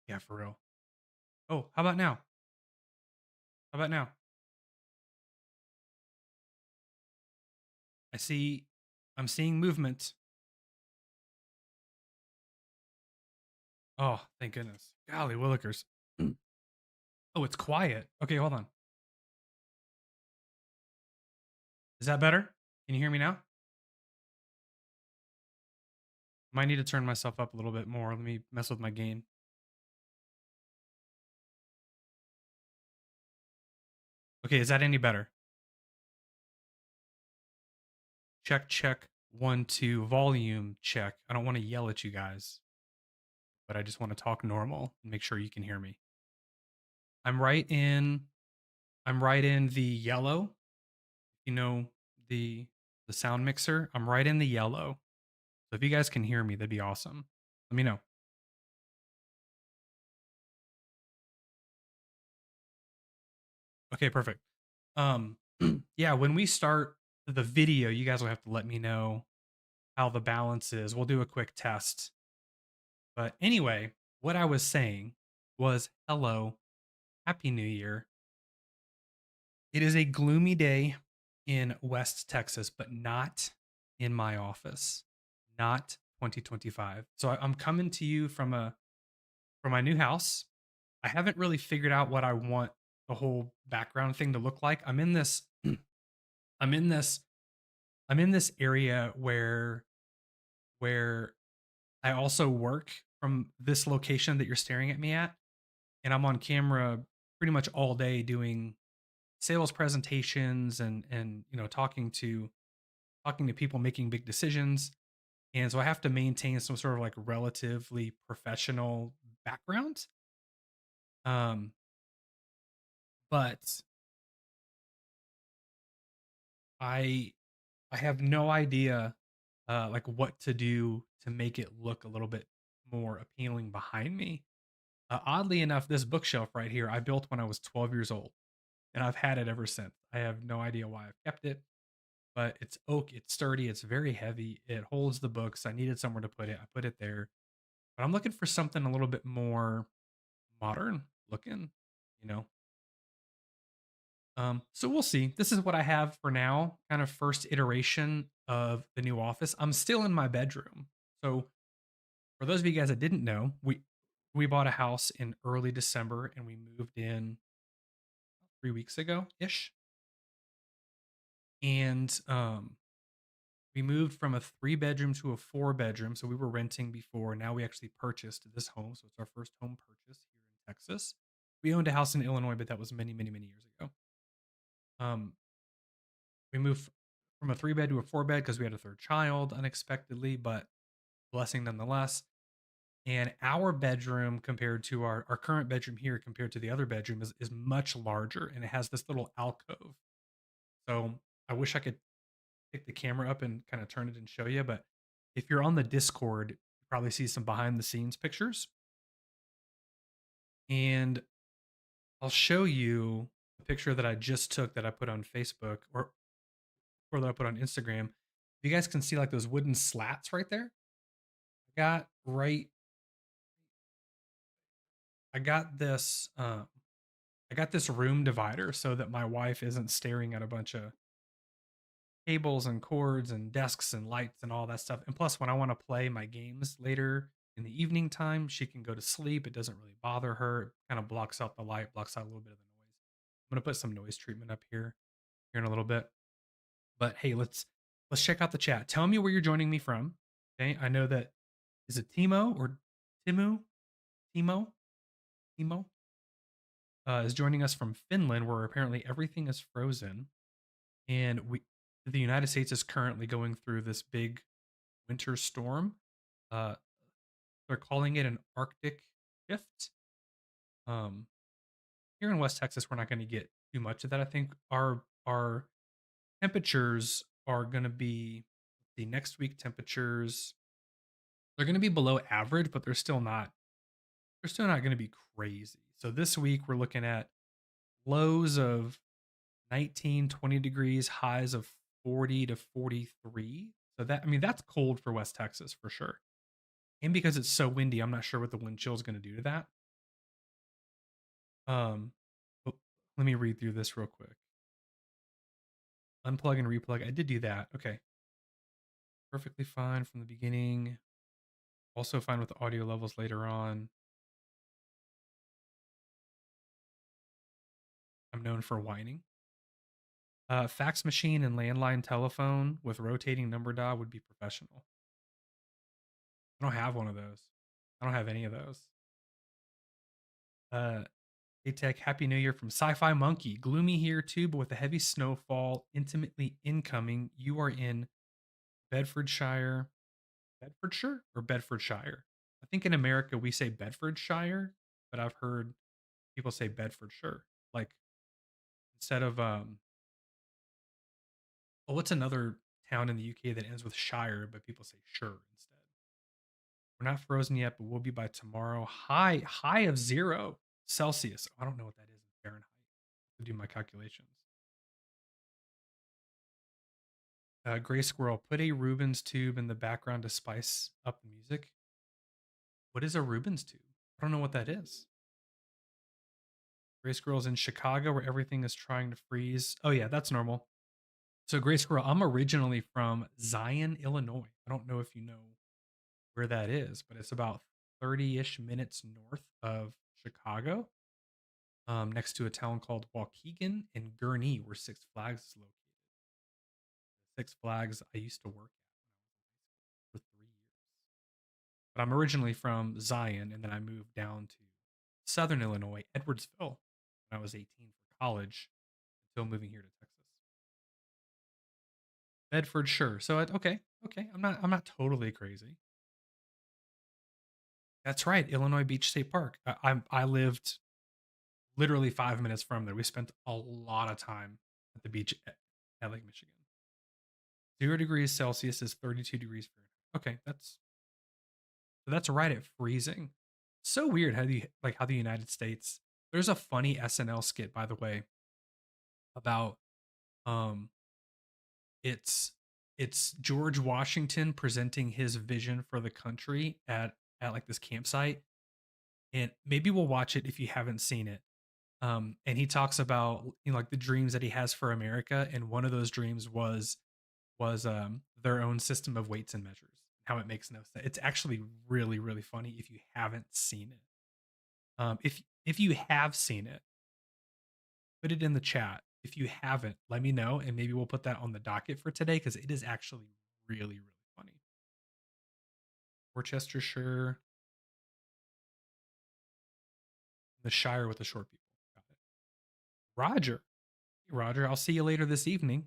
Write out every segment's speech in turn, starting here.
Yeah, for real. Oh, how about now? How about now? I'm seeing movement. Oh, thank goodness. Golly willikers. Oh, it's quiet. Okay, hold on. Is that better? Can you hear me now? Might need to turn myself up a little bit more. Let me mess with my gain. Okay, is that any better? Check, check. 1, 2, volume check. I don't want to yell at you guys, but I just want to talk normal and make sure you can hear me. I'm right in the yellow. You know, the sound mixer. I'm right in the yellow. So if you guys can hear me, that'd be awesome. Let me know. Okay, perfect. Yeah, when we start the video, you guys will have to let me know how the balance is. We'll do a quick test. But anyway, what I was saying was hello, happy new year. It is a gloomy day in West Texas, but not in my office. Not 2025. So I'm coming to you from my new house. I haven't really figured out what I want the whole background thing to look like. I'm in this I'm in this I'm in this area where I also work from this location that you're staring at me at, and I'm on camera pretty much all day doing sales presentations and talking to people making big decisions. And so I have to maintain some sort of like relatively professional background. Um, but I I have no idea like what to do to make it look a little bit more appealing behind me. Oddly enough, this bookshelf right here I built when I was 12 years old, and I've had it ever since. I have no idea why I've kept it, but it's oak, it's sturdy, it's very heavy, it holds the books. I needed somewhere to put it. I put it there. But I'm looking for something a little bit more modern looking, you know. So we'll see. This is what I have for now, kind of first iteration of the new office. I'm still in my bedroom. So for those of you guys that didn't know, we bought a house in early December and we moved in 3 weeks ago ish. And we moved from a 3 bedroom to a 4 bedroom. So we were renting before. Now we actually purchased this home. So it's our first home purchase here in Texas. We owned a house in Illinois, but that was many, many, many years ago. Um, we moved from a 3 bed to a 4 bed because we had a third child unexpectedly, but blessing nonetheless. And our bedroom compared to our current bedroom here compared to the other bedroom is much larger, and it has this little alcove. So I wish I could pick the camera up and kind of turn it and show you, but if you're on the Discord, you probably see some behind the scenes pictures. And I'll show you a picture that I just took that I put on Facebook or that I put on Instagram. You guys can see like those wooden slats right there. Got right I got this I got this room divider so that my wife isn't staring at a bunch of cables and cords and desks and lights and all that stuff. And plus, when I want to play my games later in the evening time, she can go to sleep. It doesn't really bother her. It kind of blocks out the light, blocks out a little bit of the noise. I'm gonna put some noise treatment up here in a little bit. But hey, let's check out the chat. Tell me where you're joining me from. Okay, I know that is it Timo or Timu? Timo is joining us from Finland, where apparently everything is frozen, and the United States is currently going through this big winter storm. Uh, they're calling it an Arctic shift. Um, Here in West Texas, we're not going to get too much of that. I think our temperatures are going to be the next week temperatures. They're going to be below average, but they're still not. They're still not going to be crazy. So this week we're looking at lows of 19, 20 degrees, highs of 40 to 43. So that, I mean, that's cold for West Texas for sure. And because it's so windy, I'm not sure what the wind chill is going to do to that. But let me read through this real quick. Unplug and replug. I did do that. Okay. Perfectly fine from the beginning. Also fine with the audio levels later on. I'm known for whining. Fax machine and landline telephone with rotating number dial would be professional. I don't have one of those. I don't have any of those. Hey Tech, Happy New Year from Sci-Fi Monkey. Gloomy here too, but with a heavy snowfall intimately incoming. You are in Bedfordshire. Bedfordshire or Bedfordshire? I think in America we say Bedfordshire, but I've heard people say Bedfordshire. Like instead of well, what's another town in the UK that ends with shire, but people say sure instead? We're not frozen yet, but we'll be by tomorrow. High of 0 Celsius. Oh, I don't know what that is in Fahrenheit to do my calculations. Gray Squirrel, put a Rubens tube in the background to spice up the music. What is a Rubens tube? I don't know what that is. Gray Squirrel's in Chicago where everything is trying to freeze. Oh, yeah, that's normal. So, Gray Squirrel, I'm originally from Zion, Illinois. I don't know if you know where that is, but it's about 30 ish minutes north of Chicago, next to a town called Waukegan and Gurnee, where Six Flags is located. Six Flags I used to work at for 3 years. But I'm originally from Zion, and then I moved down to Southern Illinois, Edwardsville, when I was 18 for college, until moving here to Texas. Bedford, sure. So okay. I'm not totally crazy. That's right, Illinois Beach State Park. I lived literally 5 minutes from there. We spent a lot of time at the beach at Lake Michigan. 0 degrees Celsius is 32 degrees Fahrenheit. Okay, that's right at freezing. So weird how the United States. There's a funny SNL skit, by the way, about um it's George Washington presenting his vision for the country at like this campsite. And maybe we'll watch it if you haven't seen it. And he talks about like the dreams that he has for America, and one of those dreams was their own system of weights and measures. How it makes no sense. It's actually really really funny if you haven't seen it. If you have seen it, put it in the chat. If you haven't, let me know, and maybe we'll put that on the docket for today because it is actually really, really funny. Worcestershire, the Shire with the short people. Got it. Roger, Roger, I'll see you later this evening.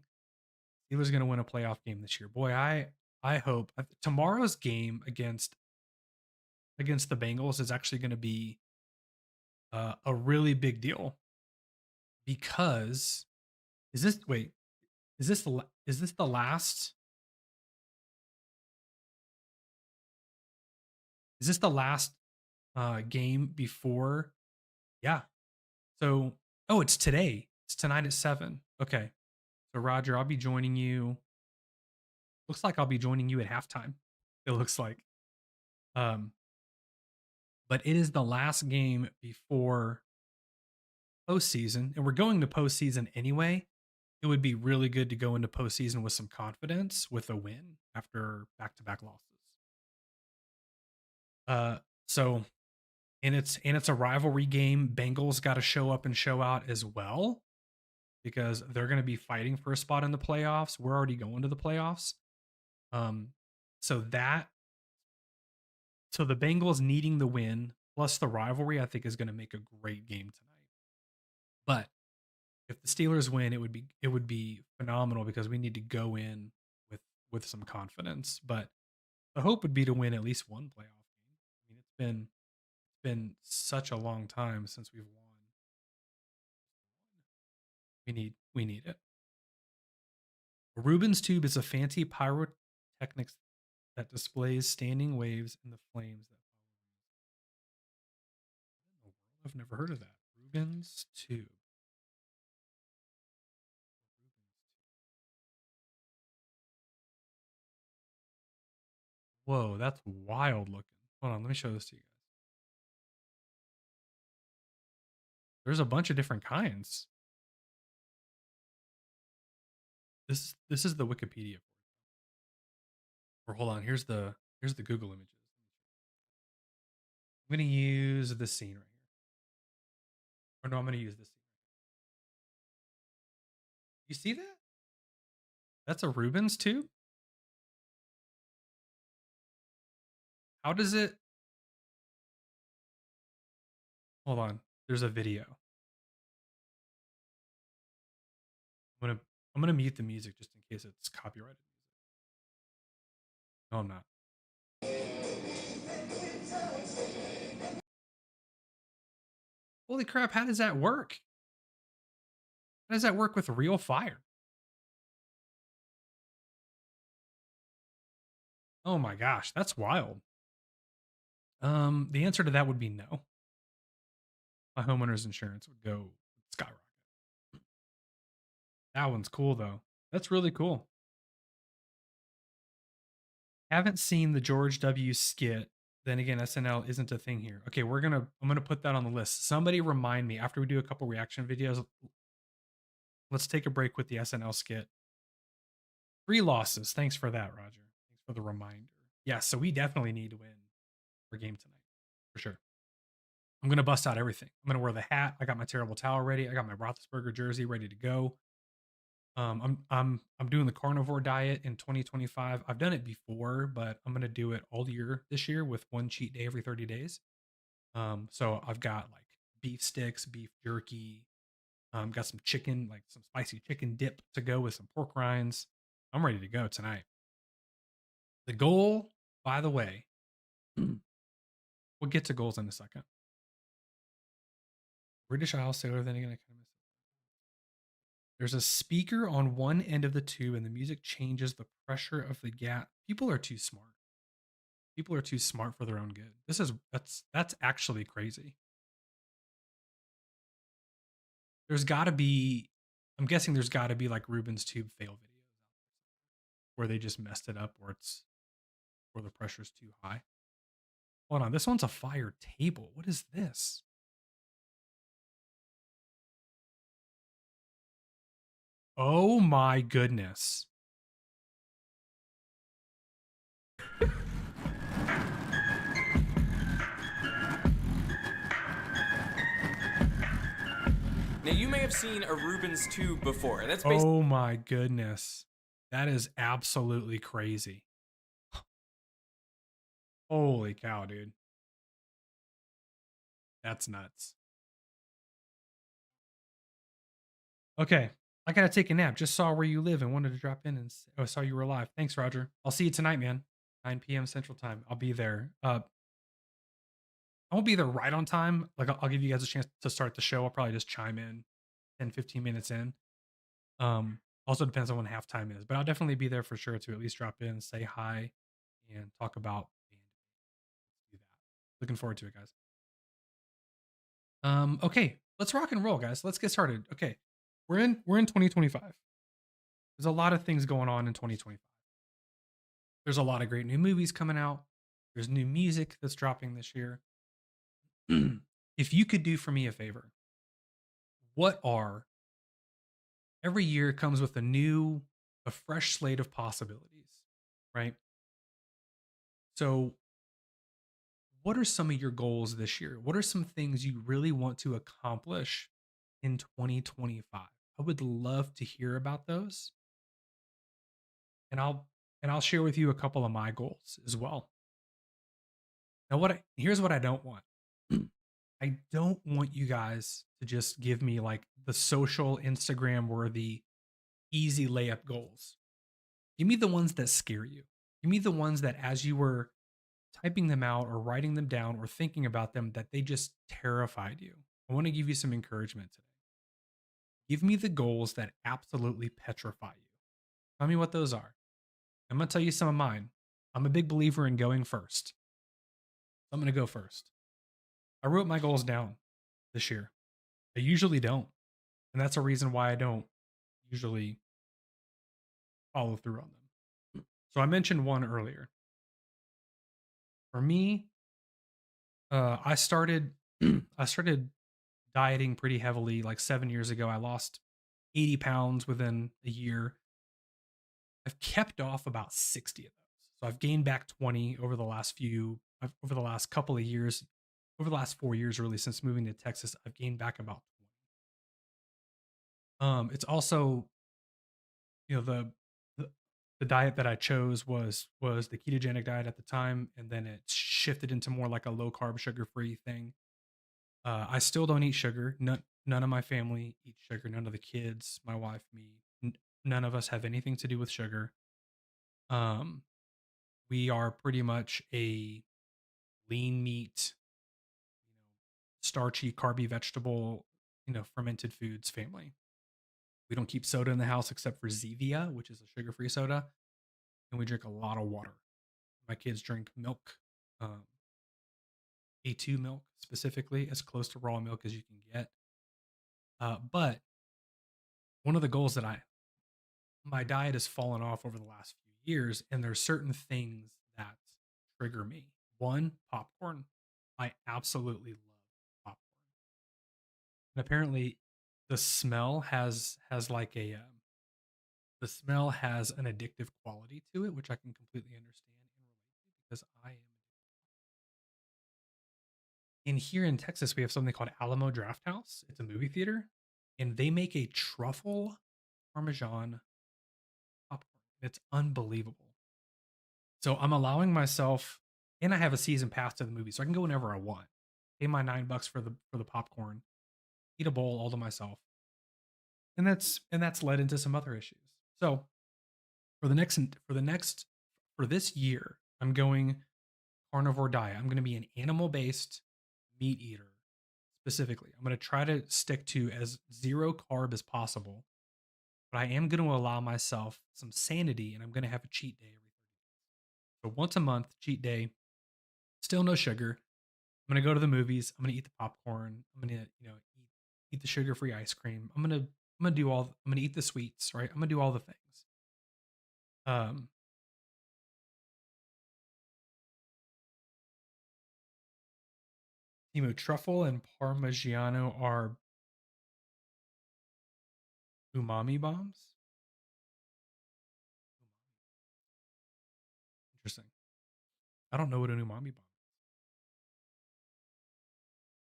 Steelers going to win a playoff game this year. Boy, I hope tomorrow's game against the Bengals is actually going to be a really big deal because is this wait is this the last game before? Yeah. So it's today. It's tonight at 7. Okay. So Roger, I'll be joining you. Looks like I'll be joining you at halftime. It looks like. But it is the last game before postseason, and we're going to postseason anyway. It would be really good to go into postseason with some confidence with a win after back-to-back losses. So and it's a rivalry game. Bengals got to show up and show out as well because they're going to be fighting for a spot in the playoffs. We're already going to the playoffs. So the Bengals needing the win plus the rivalry, I think, is going to make a great game tonight. But if the Steelers win, it would be phenomenal because we need to go in with some confidence. But the hope would be to win at least one playoff game. I mean, it's been such a long time since we've won. We need it. A Rubens tube is a fancy pyrotechnics that displays standing waves in the flames that follow. I've never heard of that. Rubens tube. Whoa, that's wild looking. Hold on, let me show this to you guys. There's a bunch of different kinds. This is the Wikipedia. Or hold on, here's the Google images. I'm gonna use this scene right here. Or no, I'm gonna use this scene. You see that? That's a Rubens tube? How does it? Hold on. There's a video. I'm gonna mute the music just in case it's copyrighted. No, I'm not. Holy crap, how does that work? How does that work with real fire? Oh my gosh, that's wild. The answer to that would be no. My homeowner's insurance would go skyrocket. That one's cool though. That's really cool. Haven't seen the George W. skit. Then again, SNL isn't a thing here. Okay, I'm gonna put that on the list. Somebody remind me after we do a couple reaction videos. Let's take a break with the SNL skit. 3 losses. Thanks for that, Roger. Thanks for the reminder. Yeah, so we definitely need to win our game tonight. For sure. I'm gonna bust out everything. I'm gonna wear the hat. I got my terrible towel ready. I got my Roethlisberger jersey ready to go. I'm doing the carnivore diet in 2025. I've done it before, but I'm gonna do it all year this year with one cheat day every 30 days. So I've got like beef sticks, beef jerky, got some chicken, like some spicy chicken dip to go with some pork rinds. I'm ready to go tonight. The goal, by the way, we'll get to goals in a second. British Isles sailor, then again, I kind of miss it. There's a speaker on one end of the tube, and the music changes the pressure of the gas. People are too smart. People are too smart for their own good. That's actually crazy. There's got to be, I'm guessing there's got to be like Rubens tube fail videos where they just messed it up, or the pressure's too high. Hold on, this one's a fire table. What is this? Oh my goodness. Now, you may have seen a Rubens tube before. That's basically. Oh my goodness. That is absolutely crazy. Holy cow, dude. That's nuts. Okay. I gotta take a nap. Just saw where you live and wanted to drop in and saw you were alive. Thanks, Roger. I'll see you tonight, man. 9 p.m. Central Time. I'll be there. I won't be there right on time. Like I'll give you guys a chance to start the show. I'll probably just chime in 10, 15 minutes in. Also depends on when halftime is, but I'll definitely be there for sure to at least drop in, say hi, and talk about band. Let's do that. Looking forward to it, guys. Okay, let's rock and roll, guys. Let's get started. Okay. We're in 2025. There's a lot of things going on in 2025. There's a lot of great new movies coming out. There's new music that's dropping this year. If you could do for me a favor, what are every year comes with a fresh slate of possibilities, right? So, what are some of your goals this year? What are some things you really want to accomplish in 2025? I would love to hear about those, and I'll share with you a couple of my goals as well. Now, here's what I don't want. I don't want you guys to just give me like the social Instagram worthy easy layup goals. Give me the ones that scare you. Give me the ones that as you were typing them out or writing them down or thinking about them that they just terrified you. I want to give you some encouragement today. Give me the goals that absolutely petrify you. Tell me what those are. I'm going to tell you some of mine. I'm a big believer in going first. I'm going to go first. I wrote my goals down this year. I usually don't. And that's a reason why I don't usually follow through on them. So I mentioned one earlier. For me, I started I started dieting pretty heavily like 7 years ago. I lost 80 pounds within a year. I've kept off about 60 of those. So I've gained back 20 over the last couple of years, over the last 4 years, really, since moving to Texas. I've gained back about 20. It's also, the the diet that I chose was the ketogenic diet at the time, and then it shifted into more like a low carb, sugar free thing. I still don't eat sugar. None of my family eats sugar. None of the kids, my wife, me, none of us have anything to do with sugar. Um, we are pretty much a lean meat, starchy, carby, vegetable, fermented foods family. We don't keep soda in the house except for Zevia, which is a sugar-free soda, and we drink a lot of water. My kids drink milk, um, A2 milk specifically, as close to raw milk as you can get. But one of the goals that my diet has fallen off over the last few years, and there's certain things that trigger me. One, popcorn. I absolutely love popcorn. And apparently, the smell has like the smell has an addictive quality to it, which I can completely understand and relate to because I am. In here in Texas, we have something called Alamo Draft House. It's a movie theater, and they make a truffle parmesan popcorn. It's unbelievable. So I'm allowing myself, and I have a season pass to the movie, so I can go whenever I want. Pay my $9 for the popcorn, eat a bowl all to myself, and that's led into some other issues. So for this year, I'm going carnivore diet. I'm going to be an animal based meat eater specifically. I'm going to try to stick to as zero carb as possible, but I am going to allow myself some sanity, and I'm going to have a cheat day every 30 days. So once a month, cheat day, still no sugar. I'm gonna go to the movies. I'm gonna eat the popcorn. I'm gonna, eat the sugar-free ice cream. I'm gonna eat the sweets, right? I'm gonna do all the things. Um, truffle and parmigiano are umami bombs. Interesting. I don't know what an umami bomb is.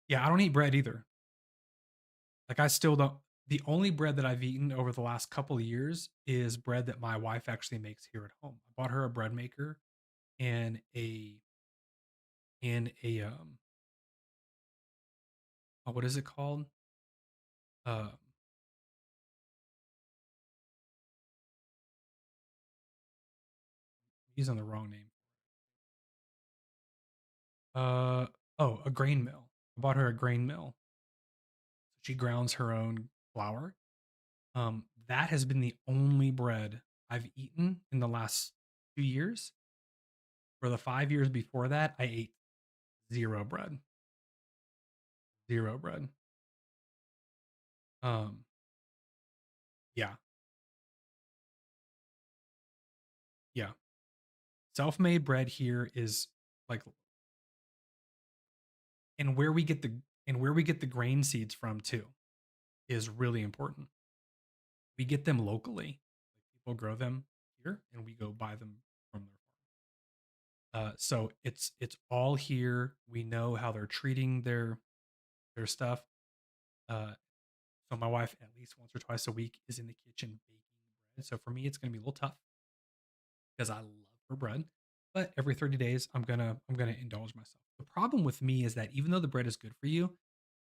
Yeah, I don't eat bread either. Like I still don't. The only bread that I've eaten over the last couple of years is bread that my wife actually makes here at home. I bought her a bread maker and a what is it called? Uh, using the wrong name. Uh oh, a grain mill. I bought her a grain mill. She grounds her own flour. That has been the only bread I've eaten in the last 2 years. For the 5 years before that, I ate zero bread. Zero bread. Um, yeah, yeah. Self-made bread here is like, and where we get the grain seeds from too is really important. We get them locally. Like people grow them here, and we go buy them from their farm. So it's all here. We know how they're treating their stuff. Uh, so my wife, at least once or twice a week, is in the kitchen baking bread. So for me, it's going to be a little tough because I love her bread. But every 30 days, I'm gonna indulge myself. The problem with me is that even though the bread is good for you,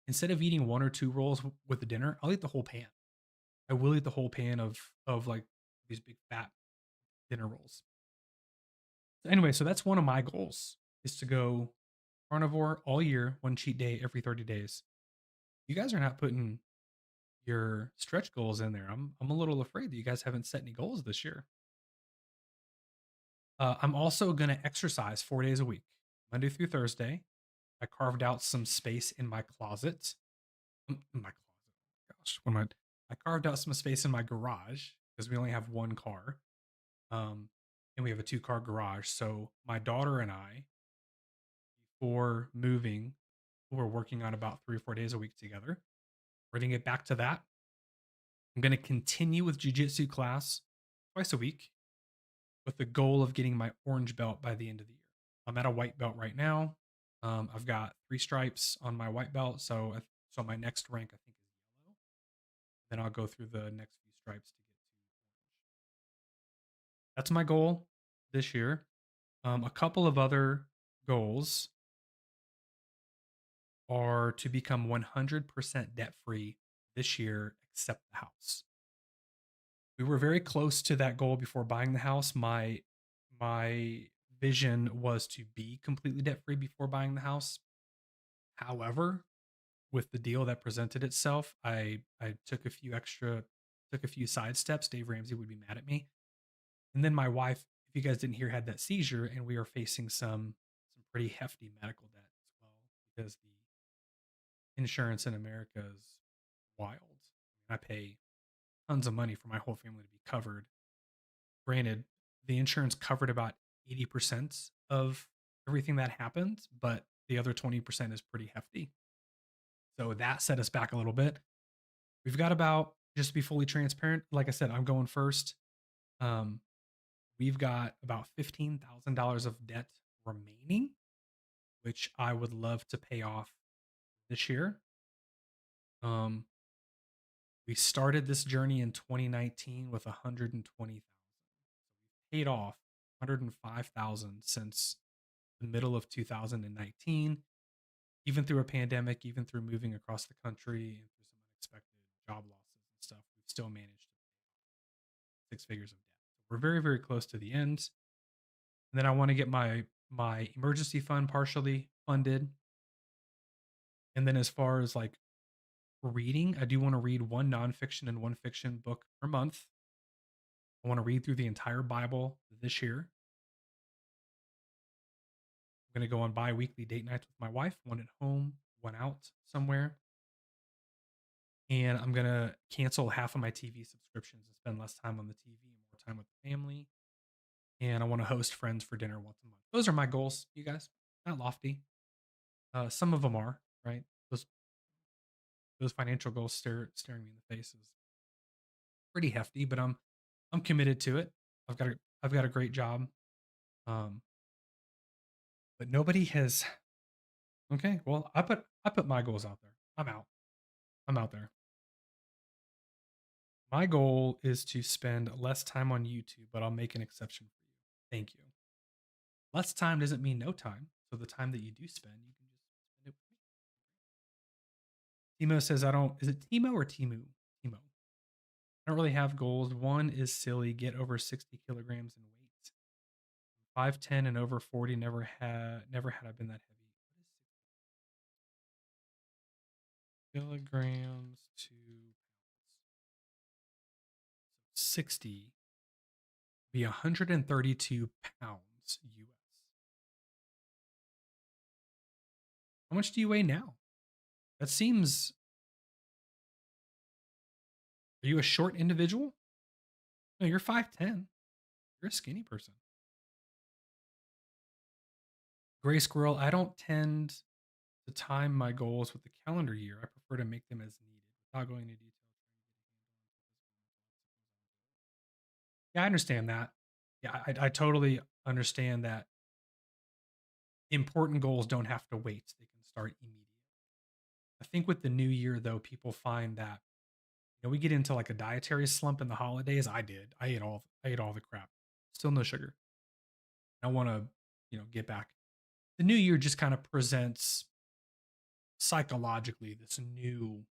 instead of eating one or two rolls with the dinner, I'll eat the whole pan. I will eat the whole pan of like these big fat dinner rolls. Anyway, so that's one of my goals is to go carnivore all year, one cheat day every 30 days. You guys are not putting your stretch goals in there. I'm a little afraid that you guys haven't set any goals this year. I'm also going to exercise 4 days a week, Monday through Thursday. I carved out some space in my closet. In my closet. Oh gosh, when I carved out some space in my garage because we only have one car, um, and we have a two-car garage. So my daughter and I, before moving, we're working on about 3 or 4 days a week together. We're gonna get back to that. I'm gonna continue with jujitsu class twice a week with the goal of getting my orange belt by the end of the year. I'm at a white belt right now. I've got 3 stripes on my white belt, so my next rank I think is yellow. Then I'll go through the next few stripes to get to orange. That's my goal this year. A couple of other goals are to become 100% debt free this year, except the house. We were very close to that goal before buying the house. My vision was to be completely debt free before buying the house. However, with the deal that presented itself, I took a few side steps. Dave Ramsey would be mad at me. And then my wife, if you guys didn't hear, had that seizure, and we are facing some pretty hefty medical debt as well because the insurance in America is wild. I pay tons of money for my whole family to be covered. Granted, the insurance covered about 80% of everything that happened, but the other 20% is pretty hefty. So that set us back a little bit. We've got about, just to be fully transparent, like I said, I'm going first. Um, we've got about $15,000 of debt remaining, which I would love to pay off this year. Um, we started this journey in 2019 with 120,000. So we paid off 105,000 since the middle of 2019. Even through a pandemic, even through moving across the country and through some unexpected job losses and stuff, we've still managed to pay 6 figures of debt. So we're very, very close to the end. And then I want to get my emergency fund partially funded. And then as far as like reading, I do want to read one nonfiction and one fiction book per month. I want to read through the entire Bible this year. I'm going to go on bi-weekly date nights with my wife, one at home, one out somewhere. And I'm going to cancel half of my TV subscriptions and spend less time on the TV and more time with the family. And I want to host friends for dinner once a month. Those are my goals, you guys. Not lofty. Some of them are, right? Those financial goals staring me in the face is pretty hefty, but I'm committed to it. I've got a great job. Um, but nobody has. Okay, well, I put my goals out there. I'm out. I'm out there. My goal is to spend less time on YouTube, but I'll make an exception for you. Thank you. Less time doesn't mean no time. So the time that you do spend, you can just spend it with me. Timo says, I don't, is it Timo or Timu? Timo. I don't really have goals. One is silly, get over 60 kilograms in weight. 5'10" and over 40, never had I been that heavy. What is kilograms to pounds? 60 be 132 pounds US. How much do you weigh now? That seems. Are you a short individual? No, you're 5'10". You're a skinny person. Gray Squirrel, I don't tend to time my goals with the calendar year. I prefer to make them as needed without going into detail. Yeah, I understand that. Yeah, I totally understand that important goals don't have to wait. They can start immediately. I think with the new year, though, people find that we get into like a dietary slump in the holidays. I did. I ate all the crap. Still no sugar. I want to, get back. The new year just kind of presents psychologically this new,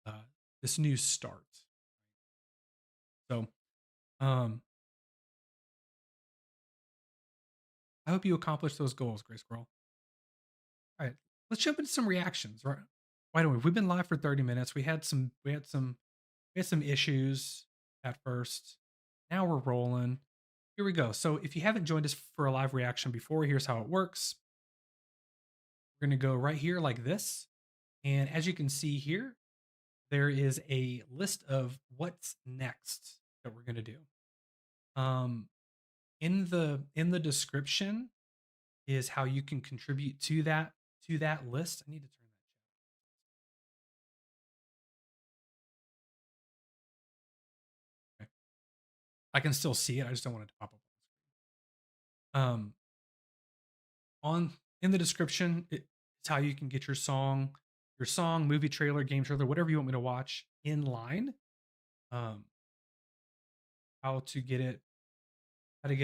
uh, this new start. So, um, I hope you accomplish those goals, Grace Squirrel. All right, let's jump into some reactions. Right? Why don't we? We've been live for 30 minutes. We had some issues at first. Now we're rolling. Here we go. So if you haven't joined us for a live reaction before, here's how it works. We're going to go right here like this. And as you can see here, there is a list of what's next that we're going to do. In the description is how you can contribute to that list. I need to turn that. Okay. I can still see it. I just don't want it to pop up on the screen. On in the description, it's how you can get your song, movie trailer, game trailer, whatever you want me to watch in line. How to get it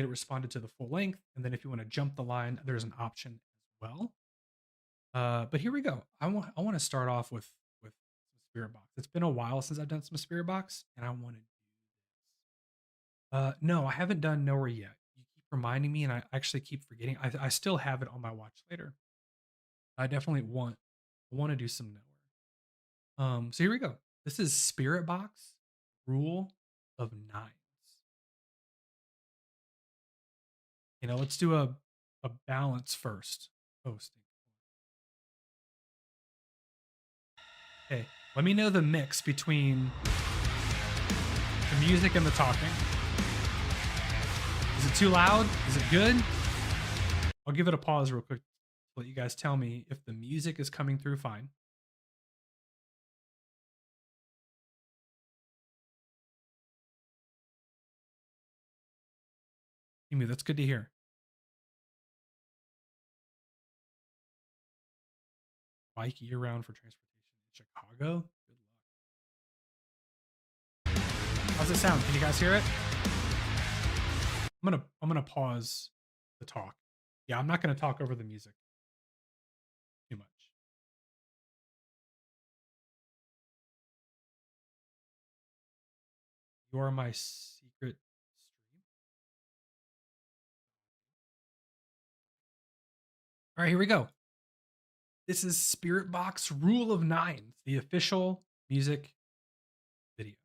responded to the full length, and then if you want to jump the line, there's an option as well. But here we go. I want to start off with some Spiritbox. It's been a while since I've done some Spiritbox, and I want to do this. No, I haven't done Nowhere yet. You keep reminding me, and I actually keep forgetting. I still have it on my watch later. I definitely want to do some Nowhere. So here we go. This is Spiritbox Rule of Nines. Let's do a balance first. Hosting. Okay, let me know the mix between the music and the talking. Is it too loud? Is it good? I'll give it a pause real quick to let you guys tell me if the music is coming through fine. That's good to hear. Bike year round for transportation in Chicago. Good luck. How's it sound? Can you guys hear it? I'm gonna pause the talk. Yeah, I'm not gonna talk over the music too much. You are my secret stream. All right, here we go. This is Spiritbox Rule of Nines, the official music video.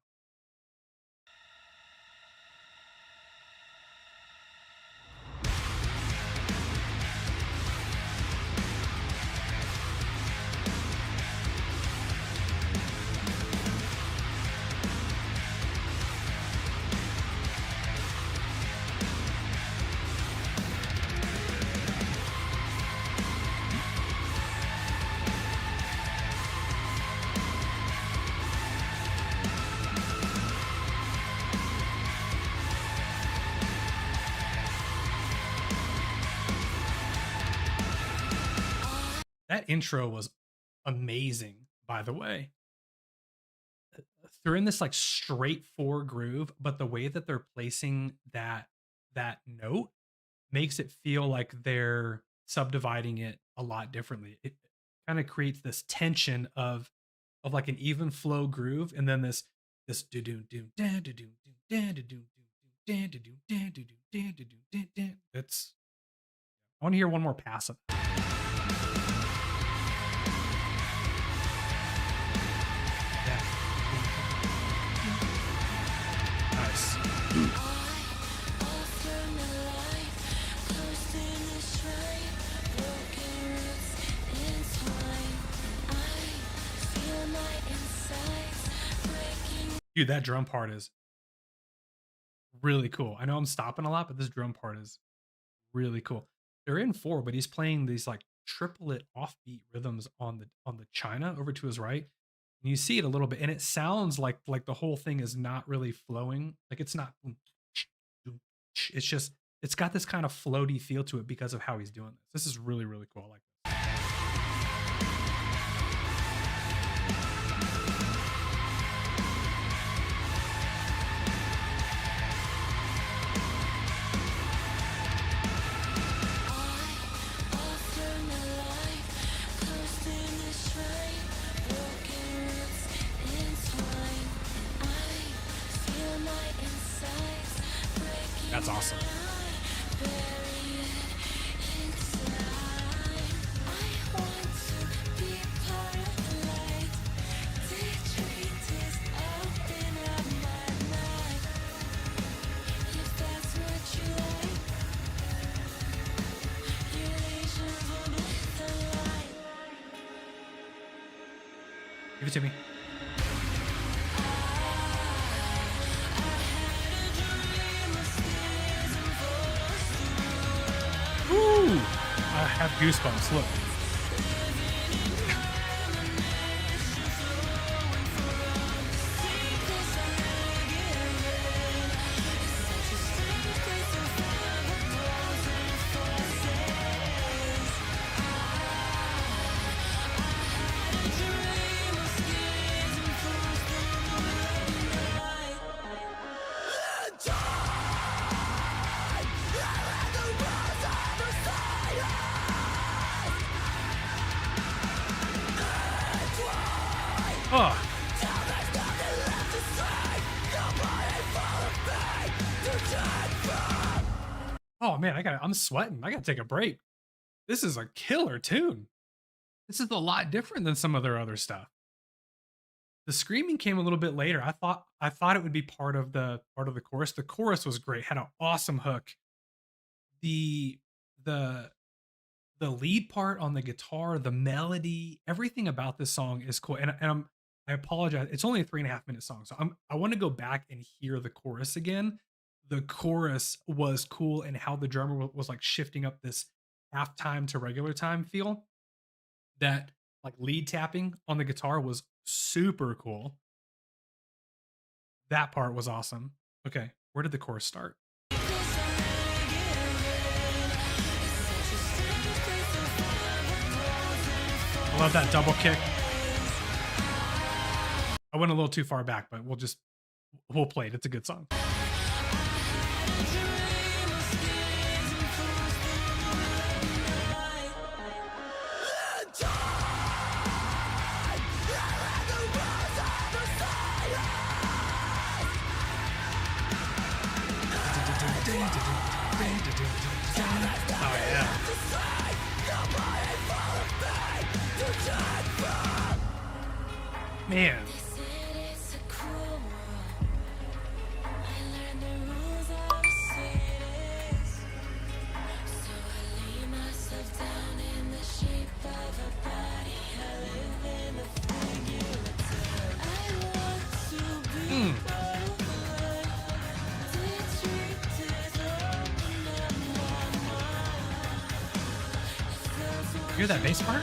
That intro was amazing, by the way. they're in this like straight four groove, but the way that they're placing that note makes it feel like they're subdividing it a lot differently. It kind of creates this tension of like an even flow groove, and then this do do do da do do do da do do do da do do da do do da do do da da. It's I want to hear one more pass of that. Nice. Dude, that drum part is really cool. I know I'm stopping a lot, but this drum part is really cool. They're in four, but he's playing these like triplet offbeat rhythms on the china over to his right. And you see it a little bit, and it sounds like the whole thing is not really flowing. Like it's not. It's just it's got this kind of floaty feel to it because of how he's doing this. This is really really cool. I like this. That's awesome. Give it to me. Ooh, I have goosebumps. Look. Oh. Oh man, I'm sweating. I gotta take a break. This is a killer tune. This is a lot different than some of their other stuff. The screaming came a little bit later. I thought it would be part of the chorus. The chorus was great, had an awesome hook. The the the lead part on the guitar, the melody, everything about this song is cool. I apologize. It's only a 3.5 minute song, so I want to go back and hear the chorus again. The chorus was cool, and how the drummer was like shifting up this halftime to regular time feel. That like lead tapping on the guitar was super cool. That part was awesome. Okay, where did the chorus start? I love that double kick. I went a little too far back, but we'll play it. It's a good song. Oh yeah. Man. You hear that bass part?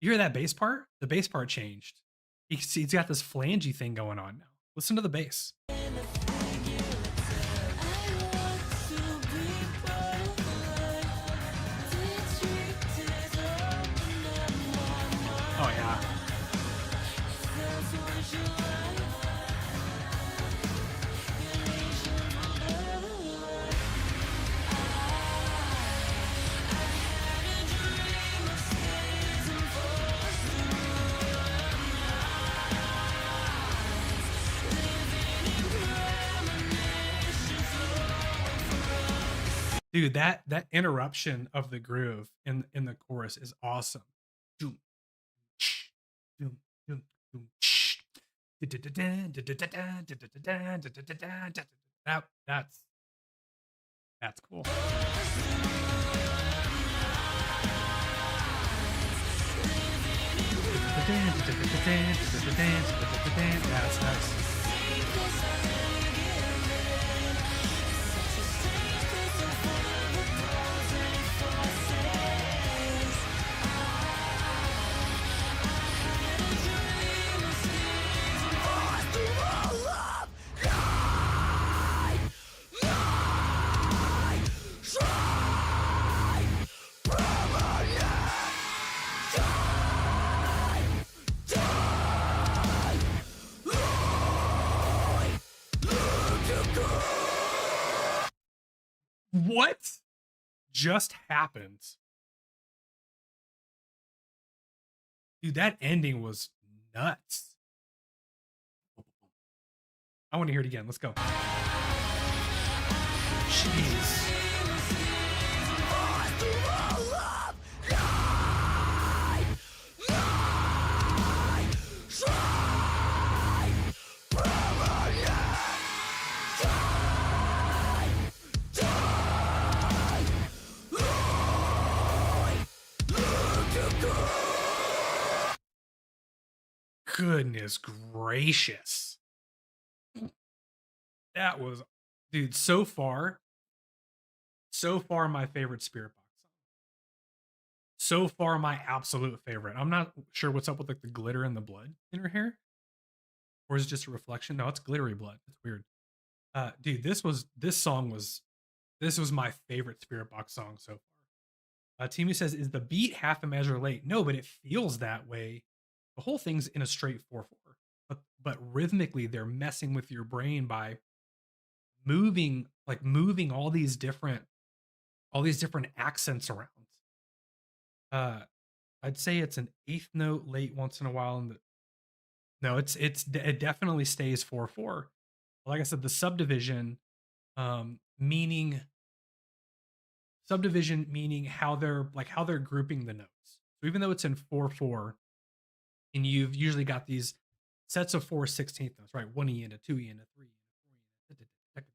You hear that bass part? The bass part changed. He's got this flangey thing going on now. Listen to the bass. Oh yeah. Dude, that interruption of the groove in the chorus is awesome. Doom, ch, doom, doom, doom, ch. That that's cool. That's nice. What just happened? Dude, that ending was nuts. I want to hear it again. Let's go. Jeez. Goodness gracious. That was, dude, so far my favorite Spiritbox song. So far my absolute favorite. I'm not sure what's up with like the glitter and the blood in her hair. Or is it just a reflection? No, it's glittery blood. It's weird. Dude, this was my favorite Spiritbox song so far. Timu says, is the beat half a measure late? No, but it feels that way. The whole thing's in a straight 4/4. But rhythmically, they're messing with your brain by moving all these different accents around. I'd say it's an eighth note late once in a while, and no, it definitely stays 4/4. Like I said, the subdivision, meaning how they're grouping the notes. So even though it's in 4/4, and you've usually got these sets of 4 16th notes, right? 1 E and a 2 E and a 3 and a 4 E.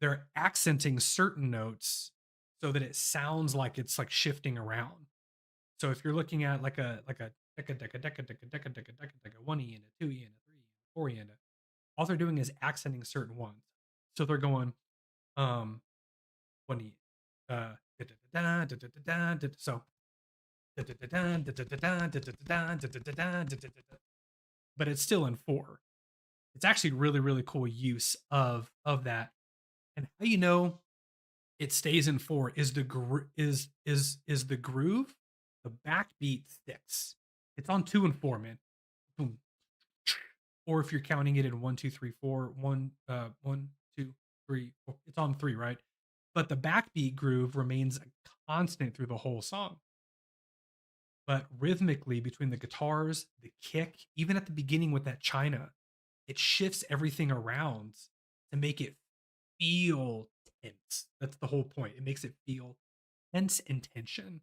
They're accenting certain notes so that it sounds like it's like shifting around. So if you're looking at like a 1 E and a 2 E and a 3 and a 4 E and a, all they're doing is accenting certain ones. So they're going 1 E so but it's still in 4. It's actually really, really cool use of that. And how you know it stays in 4 is the the groove, the backbeat sticks. It's on 2 and 4, man. Boom. Or if you're counting it in 1 2 3 4, 1 1 2 3 4, it's on 3, right? But the backbeat groove remains constant through the whole song. But rhythmically, between the guitars, the kick, even at the beginning with that China, it shifts everything around to make it feel tense. That's the whole point. It makes it feel tense and tension.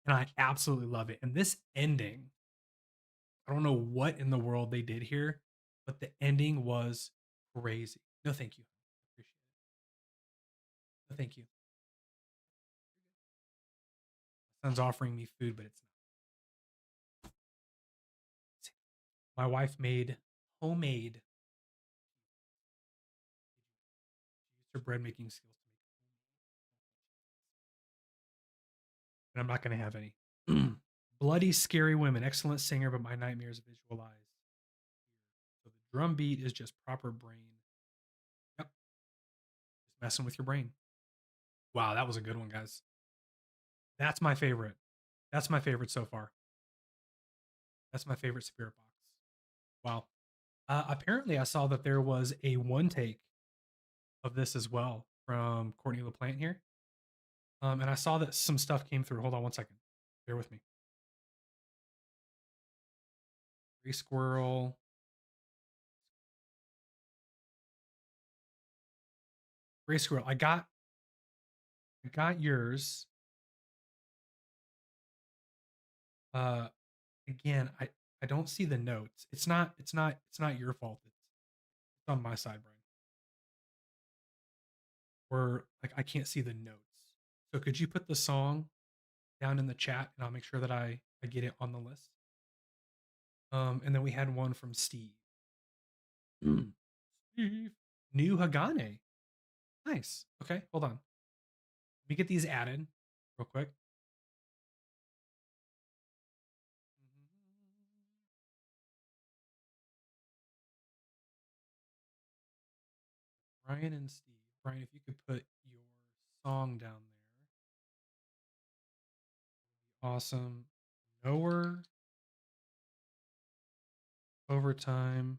And I absolutely love it. And this ending, I don't know what in the world they did here, but the ending was crazy. No, thank you. Appreciate it. No, thank you. My son's offering me food, but it's not. My wife made homemade. She used her bread making skills to make and I'm not going to have any. Bloody Scary Women, excellent singer, but my nightmares visualized. So the drum beat is just proper brain. Yep. Just messing with your brain. Wow, that was a good one, guys. That's my favorite. That's my favorite so far. That's my favorite Spirit Box. Wow. Apparently, I saw that there was a one take of this as well from Courtney LaPlante here. And I saw that some stuff came through. Hold on one second. Bear with me. Gray Squirrel. Gray Squirrel. I got I got yours. Again, I don't see the notes. It's not your fault. It's on my side, Brian. Or like I can't see the notes. So could you put the song down in the chat and I'll make sure that I get it on the list. And then we had one from Steve. Steve. New Hagane. Nice. Okay, hold on. Let me get these added real quick. Brian and Steve. Brian, if you could put your song down there. Awesome. Knower. Overtime.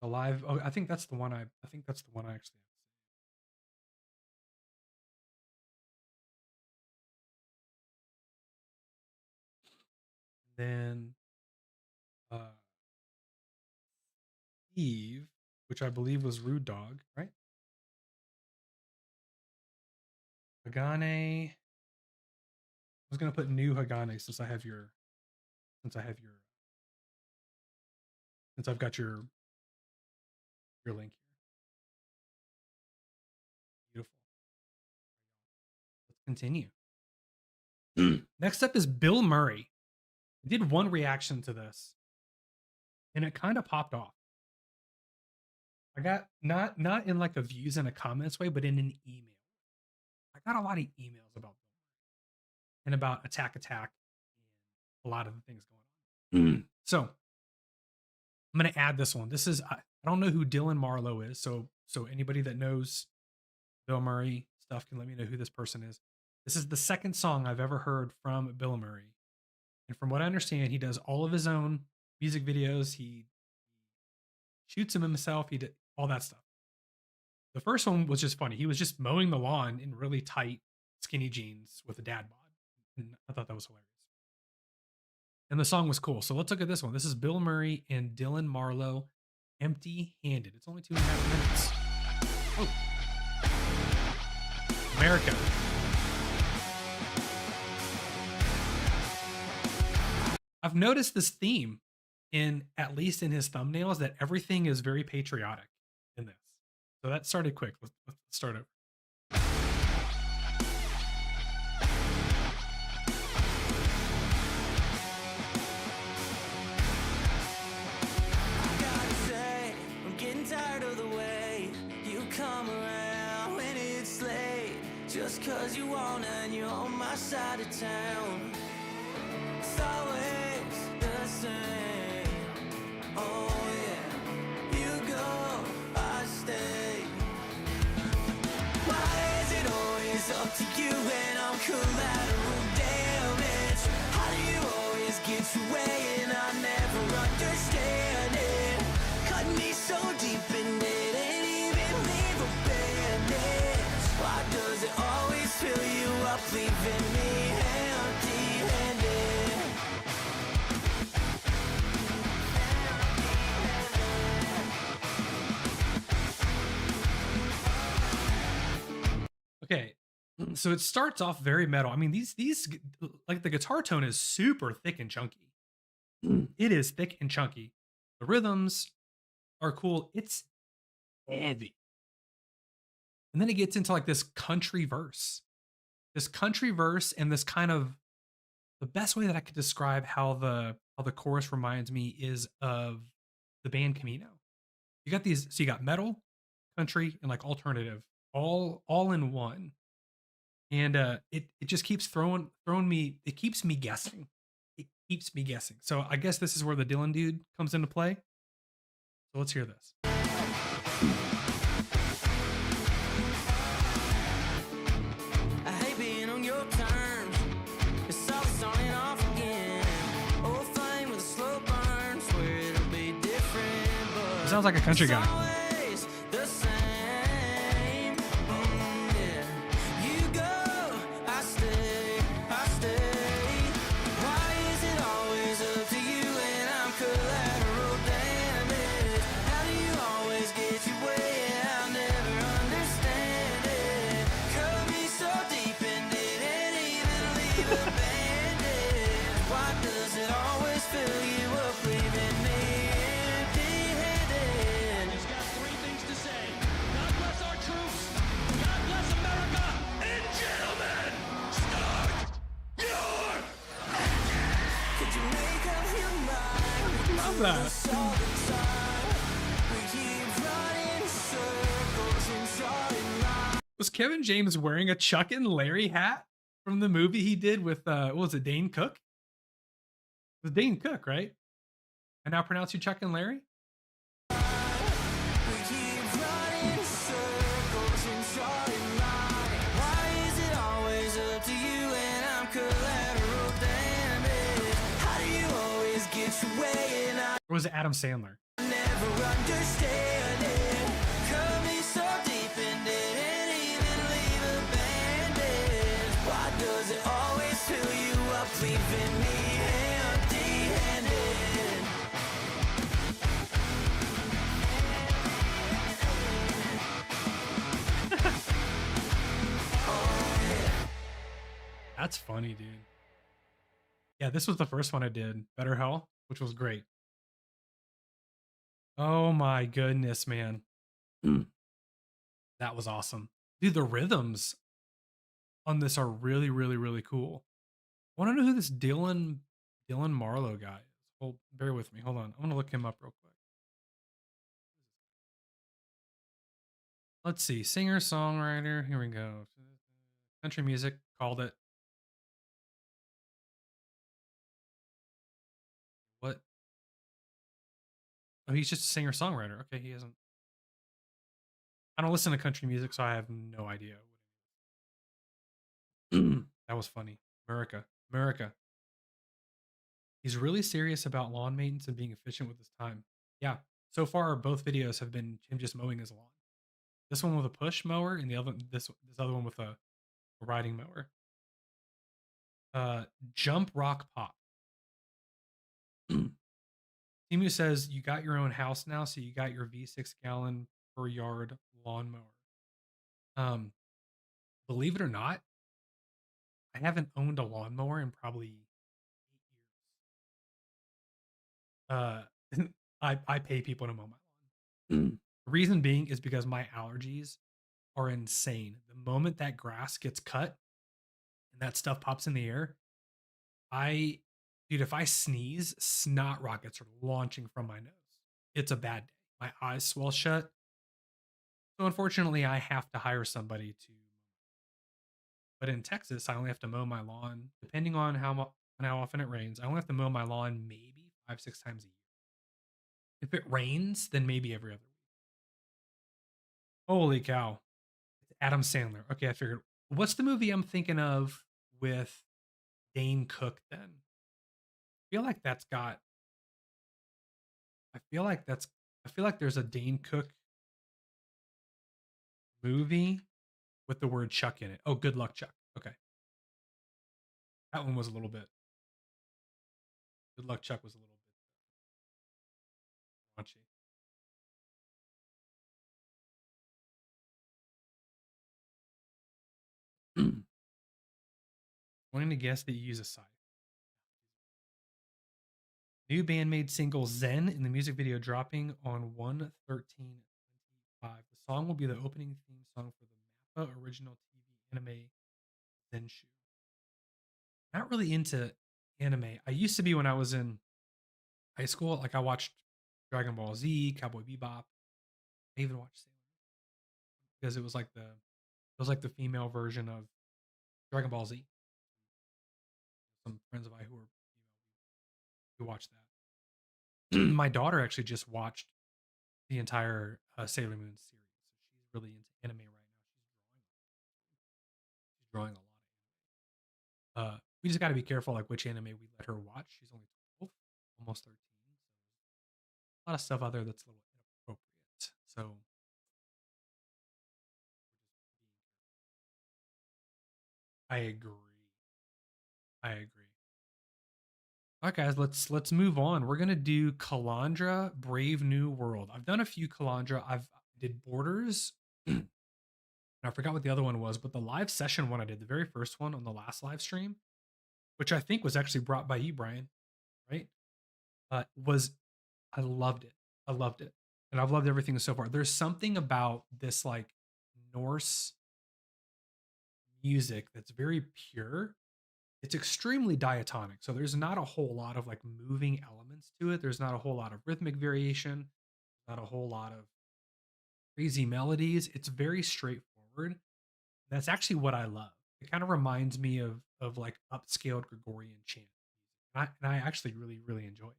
Alive. Oh, I think that's the one I actually have to say. Then Steve, which I believe was Rude Dog, right? Hagane. I was gonna put new Hagane since I've got your link here. Beautiful. Let's continue. Next up is Bilmuri. I did one reaction to this, and it kind of popped off. I got not in like a views and a comments way, but in an email. I got a lot of emails about Bilmuri and about Attack and a lot of the things going on. So I'm gonna add this one. This is I don't know who Dylan Marlowe is, so anybody that knows Bilmuri stuff can let me know who this person is. This is the second song I've ever heard from Bilmuri. And from what I understand, he does all of his own music videos. He shoots them himself. He did all that stuff. The first one was just funny. He was just mowing the lawn in really tight, skinny jeans with a dad bod. And I thought that was hilarious. And the song was cool. So let's look at this one. This is Bilmuri and Dylan Marlowe, Empty Handed. It's only 2.5 minutes. Oh. America. I've noticed this theme at least in his thumbnails, that everything is very patriotic in this. So that started quick. Let's start over. Tired of the way you come around when it's late, just cause you wanna and you're on my side of town. It's always the same. Oh yeah, you go, I stay. Why is it always up to you when I'm collateral damage? How do you always get your way and I never understand it? Cut me so deep in it, ain't even leave a bandage. Why does it always fill you up, leaving me empty-handed? Okay, so it starts off very metal. I mean, these like the guitar tone is super thick and chunky. It is thick and chunky. The rhythms are cool. It's heavy. And then it gets into like this country verse. This country verse and this kind of, the best way that I could describe how the chorus reminds me is of the band Camino. You got these, so you got metal, country, and like alternative, all in one. And it just keeps throwing me, it keeps me guessing. It keeps me guessing. So I guess this is where the Dylan dude comes into play. So let's hear this. I hate being on your terms. It's always on and off again. Old flame with a slow burn. Swear it'll be different, but It sounds like a country guy. always the same. Yeah. You go, I stay, I stay. Why is it always up to you when I'm collateral damage? How do you always get your way? I'll never understand it. Cut me so deep it always fill you up, leaving me empty-handed? He's got three things to say. God bless our troops. God bless America. And gentlemen, start your Could you make up your mind? Love that. All the time. We keep running circles inside my Was Kevin James wearing a Chuck and Larry hat from the movie he did with what was it, Dane Cook? It was Dane Cook, right? I now pronounce you Chuck and Larry? We keep running circles inside my Why is it always up to you and I'm collateral damage? How do you always get your way and I Or was it Adam Sandler? never understand it? Cut me so deep in it and even leave abandoned. Why does it always fill you up, leaving me empty-handed? That's funny, dude. Yeah, this was the first one I did, Better Hell, which was great. Oh my goodness, man. That was awesome. Dude, the rhythms on this are really, really, really cool. I want to know who this Dylan Marlowe guy is. Hold, bear with me. Hold on. I'm gonna look him up real quick. Let's see. Singer, songwriter. Here we go. Country music. Called it. What? Oh, he's just a singer songwriter. Okay, he isn't. I don't listen to country music, so I have no idea. That was funny. America. He's really serious about lawn maintenance and being efficient with his time. Yeah. So far, both videos have been him just mowing his lawn. This one with a push mower, and the other this other one with a riding mower. Jump Rock Pop. Timu says you got your own house now, so you got your V6 gallon per yard lawnmower. Believe it or not, I haven't owned a lawnmower in probably 8 years. I pay people to mow my lawn. The reason being is because my allergies are insane. The moment that grass gets cut and that stuff pops in the air, dude, if I sneeze, snot rockets are launching from my nose. It's a bad day. My eyes swell shut. So unfortunately, I have to hire somebody to. But in Texas, I only have to mow my lawn, depending on how often it rains. I only have to mow my lawn maybe 5-6 times a year. If it rains, then maybe every other week. Holy cow. It's Adam Sandler. Okay, I figured. What's the movie I'm thinking of with Dane Cook then? I feel like there's a Dane Cook movie with the word Chuck in it. Oh, Good Luck Chuck. Okay. That one was a little bit. Good Luck Chuck was a little bit raunchy. Wanting to guess that you use a scythe. New Bandmade single Zen in the music video dropping on 1/13/25. The song will be the opening theme song for the MAPPA original TV anime Zenshu. Not really into anime. I used to be when I was in high school. Like I watched Dragon Ball Z, Cowboy Bebop. I even watched Sailor Moon because it was like the female version of Dragon Ball Z. Some friends of mine who watched that. My daughter actually just watched the entire Sailor Moon series. So she's really into anime right now. She's drawing a lot. We just got to be careful, like which anime we let her watch. She's only 12, almost 13. So a lot of stuff out there that's a little inappropriate. So I agree. All right, guys, let's move on. We're gonna do Kalandra Brave New World. I've done a few Kalandra. Did Borders. And I forgot what the other one was, but the live session one I did, the very first one on the last live stream, which I think was actually brought by you, Brian. was I loved it. I loved it. And I've loved everything so far. There's something about this like Norse music that's very pure. It's extremely diatonic. So there's not a whole lot of like moving elements to it. There's not a whole lot of rhythmic variation, not a whole lot of crazy melodies. It's very straightforward. That's actually what I love. It kind of reminds me of like upscaled Gregorian chant. And I actually really, really enjoy it.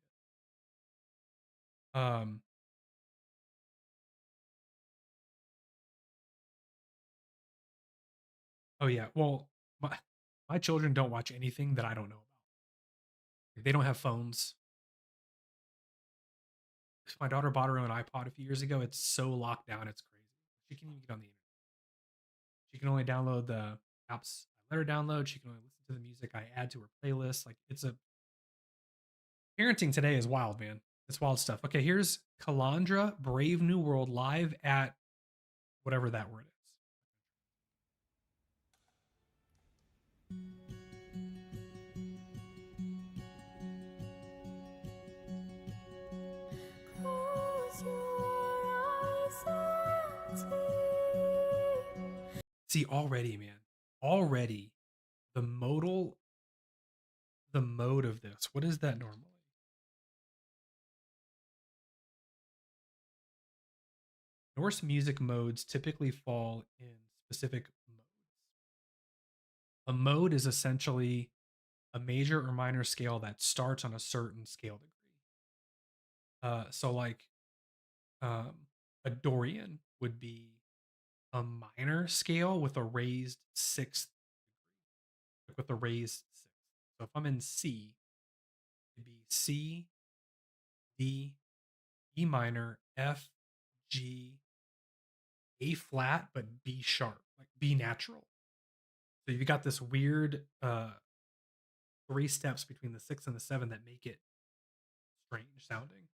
Oh yeah. Well, my children don't watch anything that I don't know about. Like, they don't have phones. My daughter bought her own iPod a few years ago. It's so locked down, it's crazy. She can't even get on the internet. She can only download the apps I let her download. She can only listen to the music I add to her playlist. Like it's a parenting today is wild, man. It's wild stuff. Okay, here's Kalandra, Brave New World live at whatever that word is. Close your eyes and see. See, already, man. Already the mode of this. What is that normally? Norse music modes typically fall in specific modes. A mode is essentially a major or minor scale that starts on a certain scale degree. So like a Dorian would be a minor scale with a raised sixth degree, like with a raised sixth. So if I'm in C, it'd be C, D, E minor, F, G, A flat, but B sharp, like B natural. So you've got this weird 3 steps between the 6 and the 7 that make it strange sounding.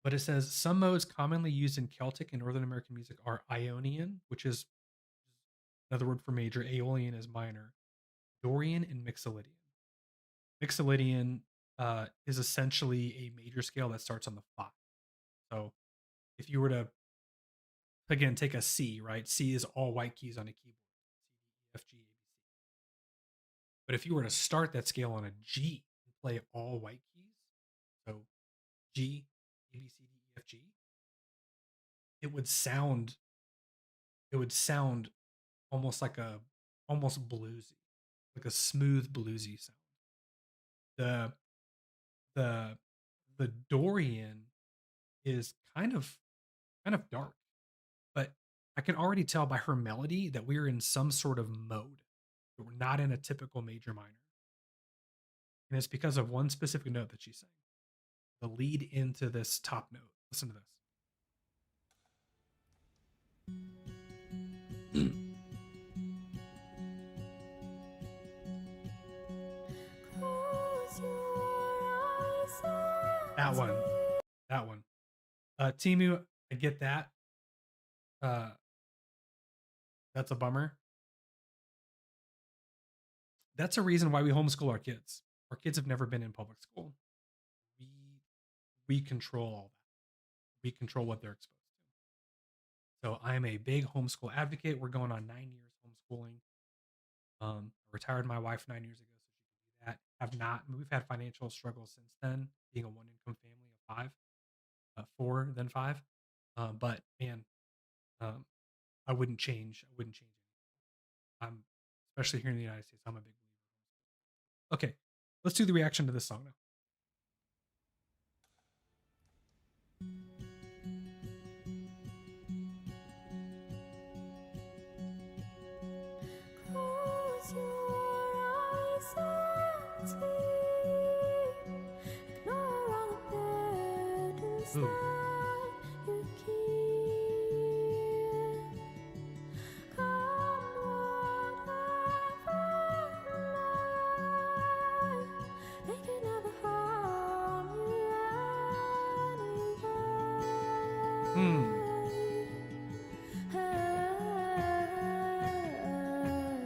But it says some modes commonly used in Celtic and Northern American music are Ionian, which is another word for major. Aeolian is minor. Dorian and Mixolydian. Mixolydian is essentially a major scale that starts on the 5. So if you were to, again, take a C, right? C is all white keys on a keyboard. C, D, E, F, G, A, B, C. But if you were to start that scale on a G and play all white keys, so G, A, B, C, D, E, F, G, it would sound almost like almost bluesy, like a smooth bluesy sound. The Dorian is kind of dark, but I can already tell by her melody that we're in some sort of mode. We're not in a typical major minor. And it's because of one specific note that she's saying. The lead into this top note. Listen to this. Close your eyes and That one. That one. Timu, I get that. That's a bummer. That's a reason why we homeschool our kids. Our kids have never been in public school. We control all that. We control what they're exposed to. So I am a big homeschool advocate. We're going on 9 years homeschooling. I retired my wife 9 years ago, so she could do that. Have not. We've had financial struggles since then, being a one income family of 5, 4, then 5. But man, I wouldn't change. I wouldn't change anything. I'm especially here in the United States. I'm a big believer. Okay, let's do the reaction to this song now. close your eyes and see. Ignore all the burdens Ooh. that you keep. Come whatever may, they can never harm you anyway.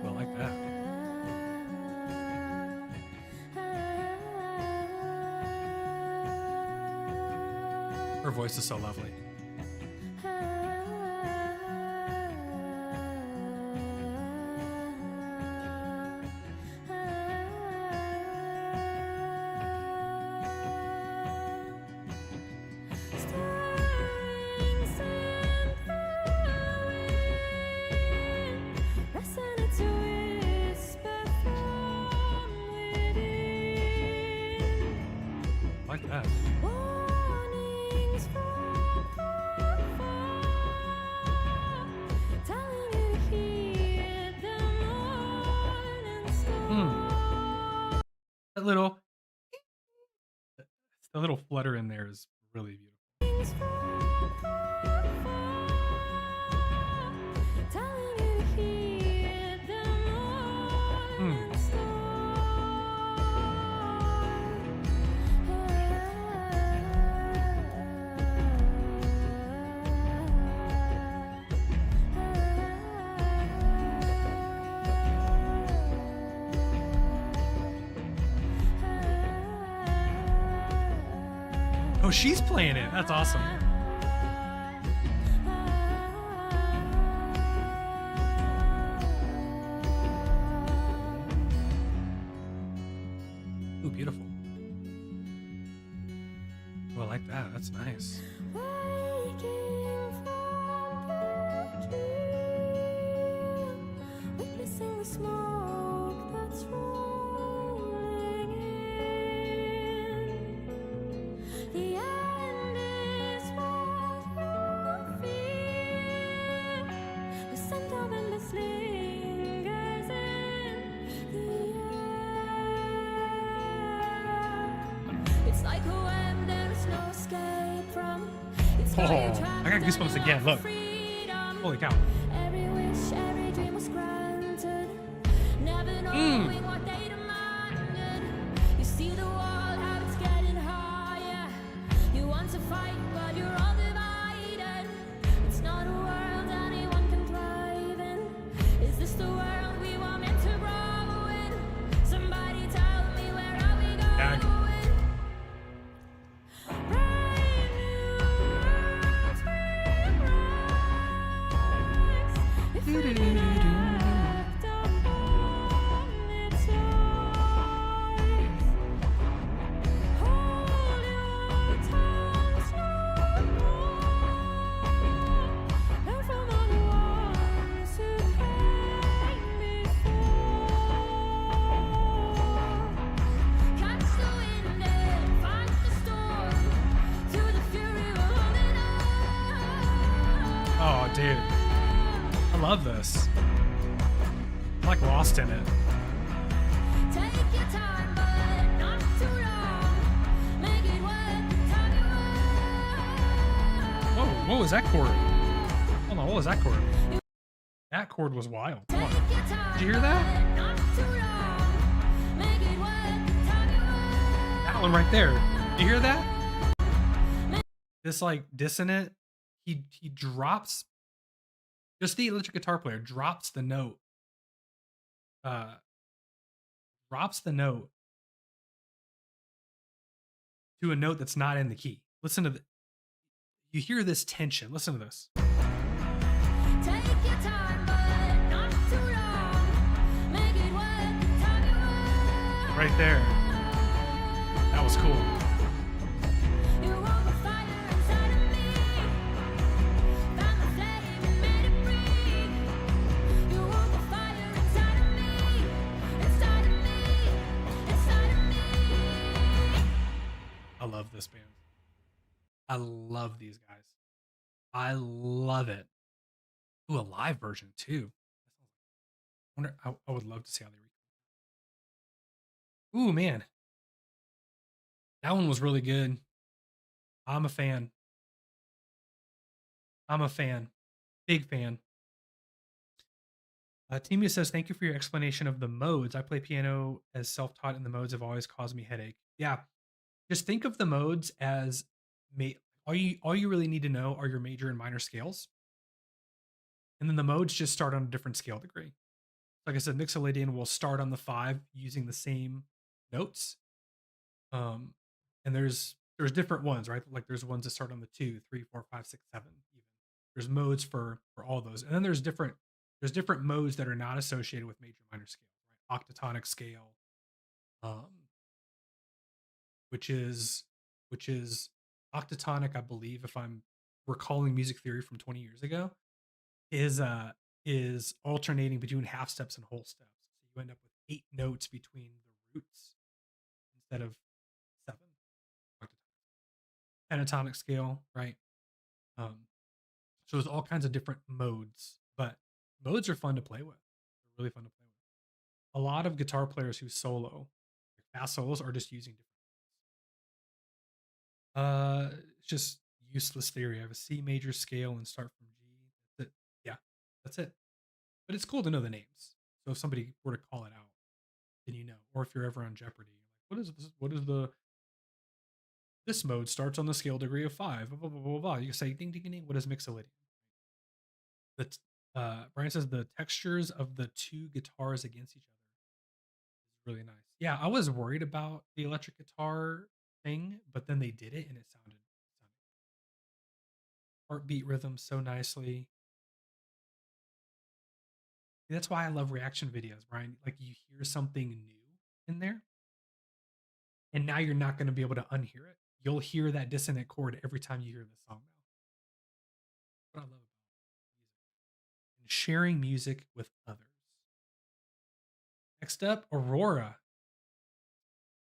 I like that. Her voice is so lovely. I like that. That little flutter in there is really beautiful. Oh, she's playing it. That's awesome. Ooh, beautiful. Oh, I like that. That's nice. Oh, I got goosebumps again. Look. Holy cow. Oh, dude. I love this. I'm like lost in it. Whoa, what was that chord? Hold on, what was that chord? That chord was wild. Hold on. Did you hear that? That one right there. Did you hear that? This like dissonant, he drops, just the electric guitar player drops the note. Drops the note to a note that's not in the key. Listen to the, you hear this tension. Listen to this. Right there. That was cool. I love this band. I love these guys. I love it. Ooh, a live version too. I would love to see how they record. Ooh, man. That one was really good. I'm a fan. I'm a fan. Big fan. Timia says, thank you for your explanation of the modes. I play piano as self-taught, and the modes have always caused me headache. Yeah. Just think of the modes as all you really need to know are your major and minor scales. And then the modes just start on a different scale degree. Like I said, Mixolydian will start on the 5 using the same notes. And there's there's different ones, right? Like there's ones that start on the 2, 3, 4, 5, 6, 7 even. There's modes for all those. And then there's different modes that are not associated with major minor scale, right? Octatonic scale, um, which is which is octatonic, I believe, if I'm recalling music theory from 20 years ago, is alternating between half steps and whole steps. So you end up with 8 notes between the roots instead of 7. Pentatonic scale, right? Um, so there's all kinds of different modes, but modes are fun to play with. They're really fun to play with. A lot of guitar players who solo, like fast solos, are just using different. It's just useless theory. I have a C major scale and start from G. That's it. Yeah, that's it. But it's cool to know the names. So if somebody were to call it out, then you know. Or if you're ever on Jeopardy, like, what is this? What is this mode starts on the scale degree of 5? Blah, blah, blah, blah, blah. You can say ding ding ding. What is mixolydian? That Brian says the textures of the 2 guitars against each other is really nice. Yeah, I was worried about the electric guitar thing, but then they did it and it sounded heartbeat rhythm so nicely. That's why I love reaction videos, Brian. Like you hear something new in there, and now you're not going to be able to unhear it. You'll hear that dissonant chord every time you hear the song now. What I love about music and sharing music with others. Next up, Aurora.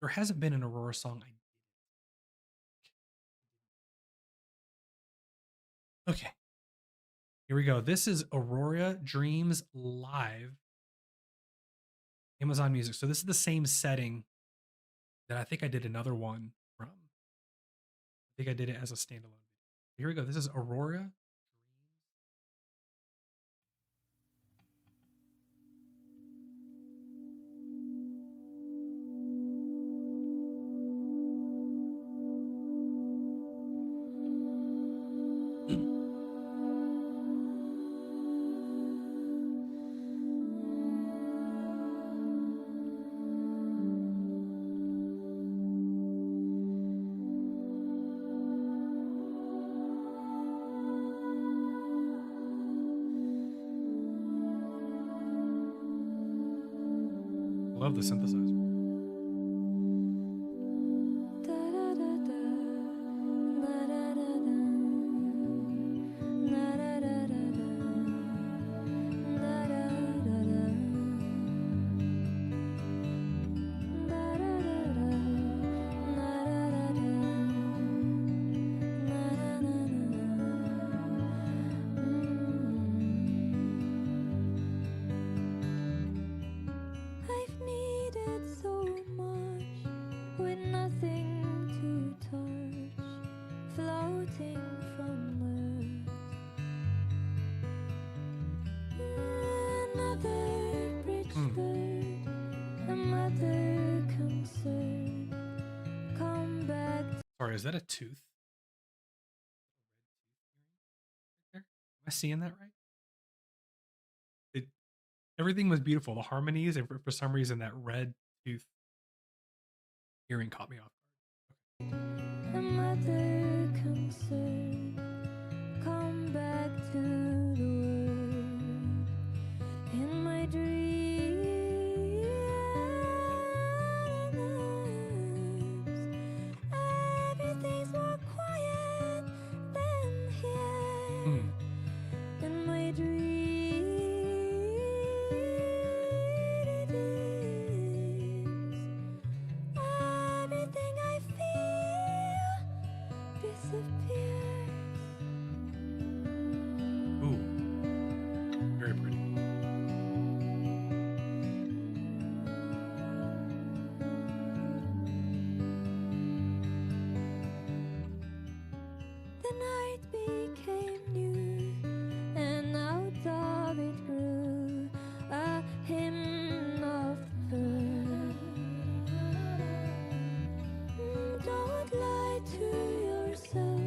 There hasn't been an Aurora song I didn't. Okay. Here we go. This is Aurora Dreams Live. Amazon Music. So this is the same setting that I think I did another one from. I think I did it as a standalone. Here we go. This is Aurora. Love the synthesizer. I've needed so much with nothing to touch, floating from Earth. Another bridge bird, a mother concern. Come back. Sorry, is that a tooth? Am I seeing that right? Everything was beautiful. The harmonies, and for some reason, that red tooth hearing caught me off guard. A mother concern. Come back to the world in my dreams. Everything's more quiet than here. In my dreams. Everything I feel disappears. Ooh, very pretty. The night became new, and out of it grew a hymn of birth. Don't lie to yourself,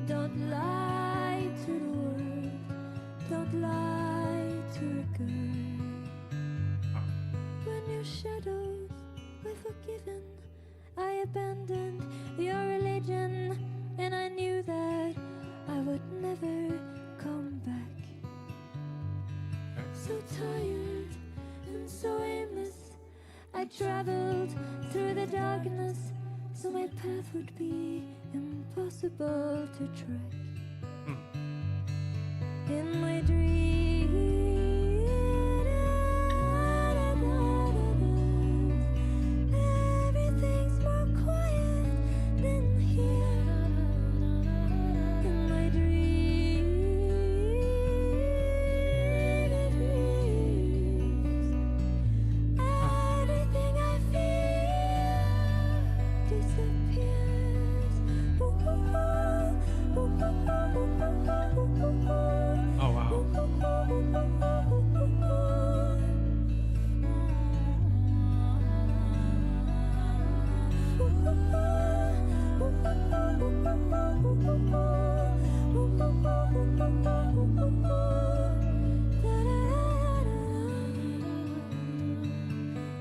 don't lie to the world, don't lie to a girl. When your shadows were forgiven I abandoned your religion, and I knew that I would never come back. So tired and so aimless, I traveled through the darkness, so my path would be impossible to track. In my dreams, everything's more quiet than here. In my dreams, everything I feel disappears. Oh wow.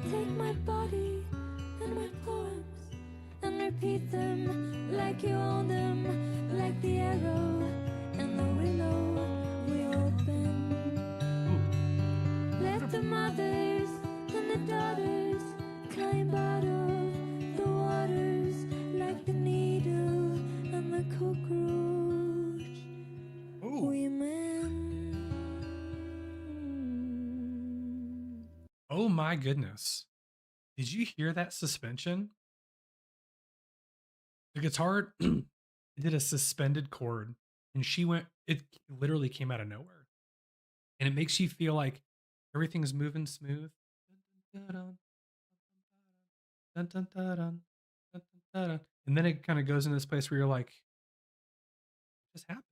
Take my body and my poems and repeat them like you own them, like the arrow and the willow we open. Let the mothers and the daughters climb out of the waters like the needle and the cockroach. Ooh. Women. Oh my goodness. Did you hear that suspension? The guitar it did a suspended chord and it literally came out of nowhere. And it makes you feel like everything's moving smooth. And then it kind of goes in this place where you're like, what just happened?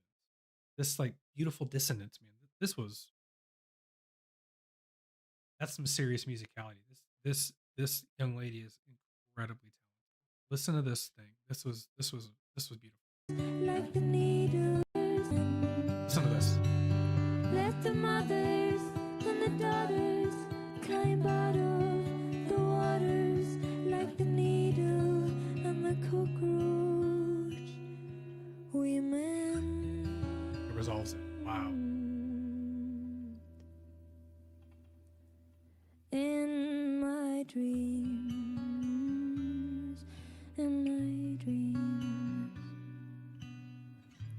This like beautiful dissonance, man. That's some serious musicality. This young lady is incredibly talented. Listen to this thing. This was beautiful. Like the needles. Listen to this. Let the mothers and the daughters climb out of the waters like the needle and the cockroach. Women. It resolves it. Wow. In my dreams,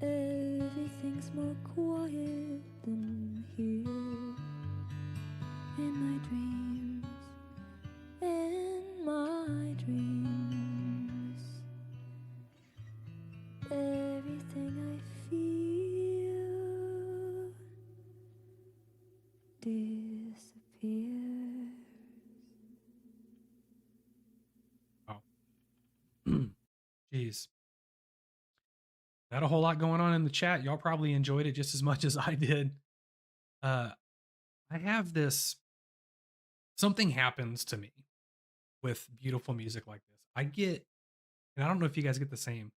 everything's more quiet than here. In my dreams, everything I feel disappears. Wow. Jeez. Not a whole lot going on in the chat. Y'all probably enjoyed it just as much as I did. I have this. Something happens to me with beautiful music like this. I get, and I don't know if you guys get the same.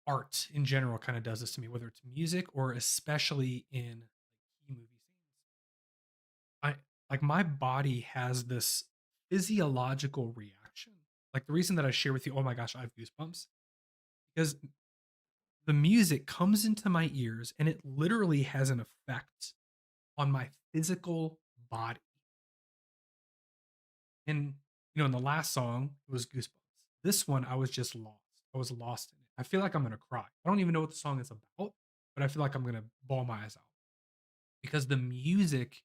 Art in general kind of does this to me, whether it's music or especially in key movie scenes. Like my body has this physiological reaction. Like the reason that I share with you, oh my gosh, I have goosebumps, because the music comes into my ears and it literally has an effect on my physical body. And in the last song, it was goosebumps. This one, I was just lost. I was lost in it. I feel like I'm gonna cry. I don't even know what the song is about, but I feel like I'm gonna bawl my eyes out because the music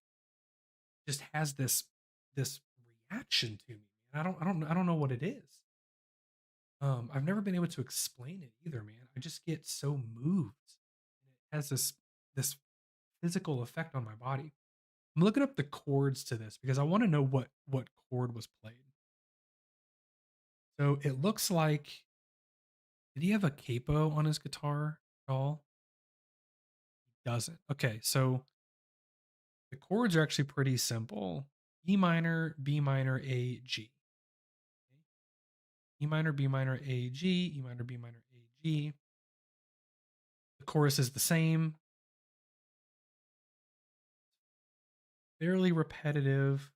just has this reaction to me. And I don't know what it is. I've never been able to explain it either, man. I just get so moved. It has this physical effect on my body. I'm looking up the chords to this because I want to know what chord was played. So it looks like, did he have a capo on his guitar at all? He doesn't. Okay, so the chords are actually pretty simple. E minor, B minor, A, G. E minor, B minor, A, G, E minor, B minor, A, G. The chorus is the same. Fairly repetitive.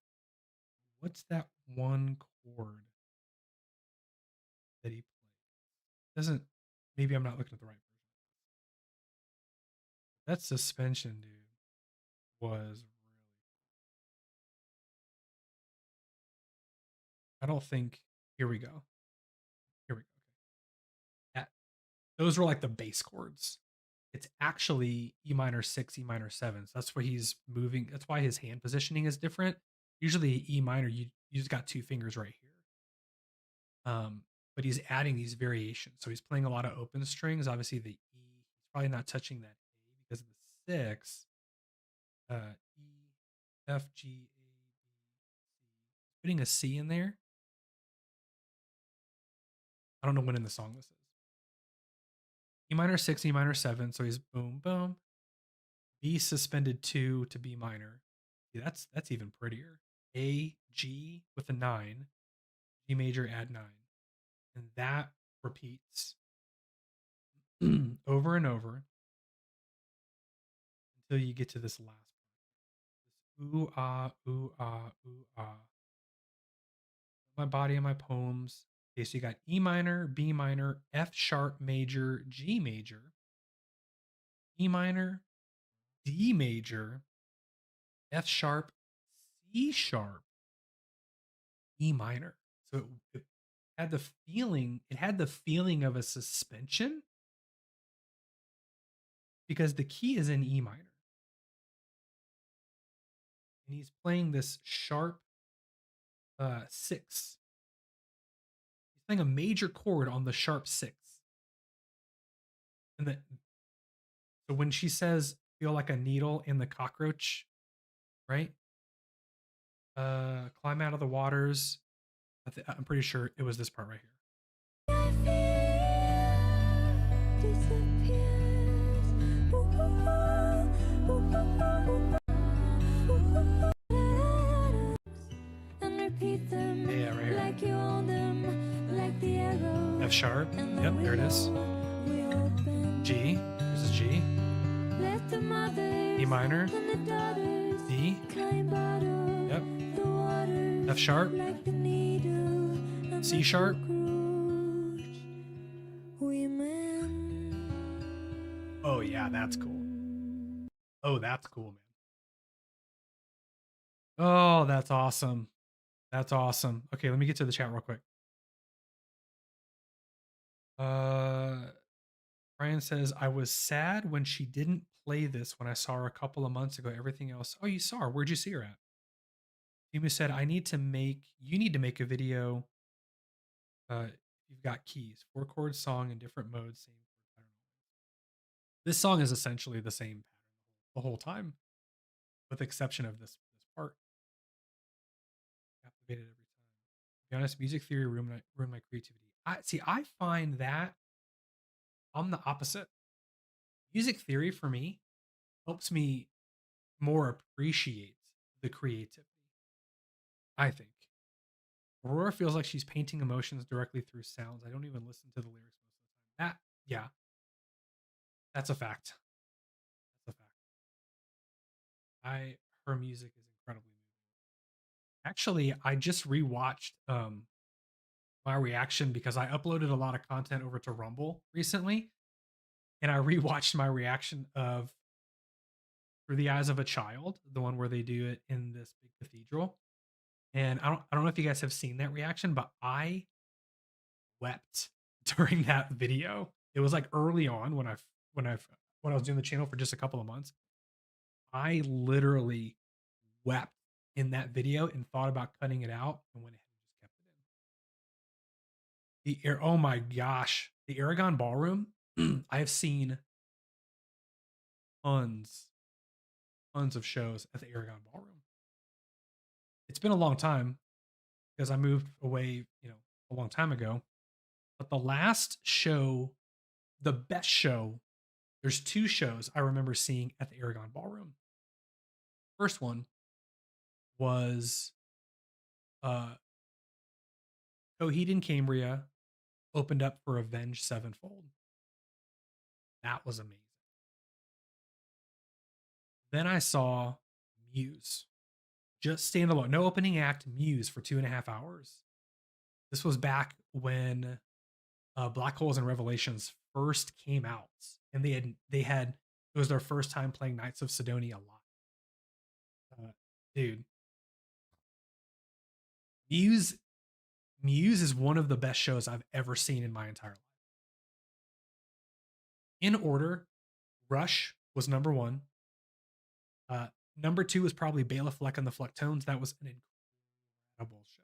What's that one chord that he played? Doesn't maybe I'm not looking at the right version. That suspension, dude, was really. I don't think. Here we go. Here we go. Okay. Those were like the bass chords. It's actually E minor 6, E minor 7. So that's where he's moving. That's why his hand positioning is different. Usually E minor, you just got two fingers right here. But he's adding these variations. So he's playing a lot of open strings. Obviously the E, he's probably not touching that A because of the 6. E, F, G, A, B, C. Putting a C in there. I don't know when in the song this is. E minor 6, E minor 7. So he's boom, boom. B suspended 2 to B minor. See, that's even prettier. A, G with a 9. G major, add 9. And that repeats over and over until you get to this last part. This ooh, ah, ooh, ah, ooh, ah. My body and my poems. Okay, so you got E minor, B minor, F sharp major, G major, E minor, D major, F sharp, C sharp, E minor. So it had the feeling of a suspension because the key is in E minor. And he's playing this sharp 6. He's playing a major chord on the sharp 6. And so when she says feel like a needle in the cockroach, right? Climb out of the waters. I'm pretty sure it was this part right here. Yeah, right here. F sharp. Yep, there it is. G. This is G. E minor. D. Yep. F sharp. C sharp. Oh yeah, that's cool. Oh, that's cool, man. Oh, that's awesome. That's awesome. Okay, let me get to the chat real quick. Brian says, I was sad when she didn't play this when I saw her a couple of months ago. Everything else. Oh, you saw her. Where'd you see her at? Timu said, you need to make a video. You've got keys, 4-chord song in different modes, same pattern. This song is essentially the same pattern the whole time, with exception of this part. Captivated every time. To be honest, music theory ruined my creativity. I find that I'm the opposite. Music theory for me helps me more appreciate the creativity. I think Aurora feels like she's painting emotions directly through sounds. I don't even listen to the lyrics most of the time. Yeah, that's a fact. That's a fact. Her music is incredibly moving. Actually, I just rewatched my reaction because I uploaded a lot of content over to Rumble recently, and I rewatched my reaction of Through the Eyes of a Child, the one where they do it in this big cathedral. And I don't know if you guys have seen that reaction, but I wept during that video. It was like early on when I was doing the channel for just a couple of months. I literally wept in that video and thought about cutting it out and went ahead and just kept it in. Oh my gosh, the Aragon Ballroom. I have seen tons of shows at the Aragon Ballroom. It's been a long time because I moved away, a long time ago. But the last show, the best show, there's 2 shows I remember seeing at the Aragon Ballroom. First one was Coheed and Cambria opened up for Avenged Sevenfold. That was amazing. Then I saw Muse just standalone, no opening act, Muse for 2.5 hours. This was back when Black Holes and Revelations first came out, and they had it was their first time playing Knights of Sidonia live. Dude, Muse Muse is one of the best shows I've ever seen in my entire life. In order, Rush was number one. Number two was probably Bela Fleck and the Flecktones. That was an incredible show.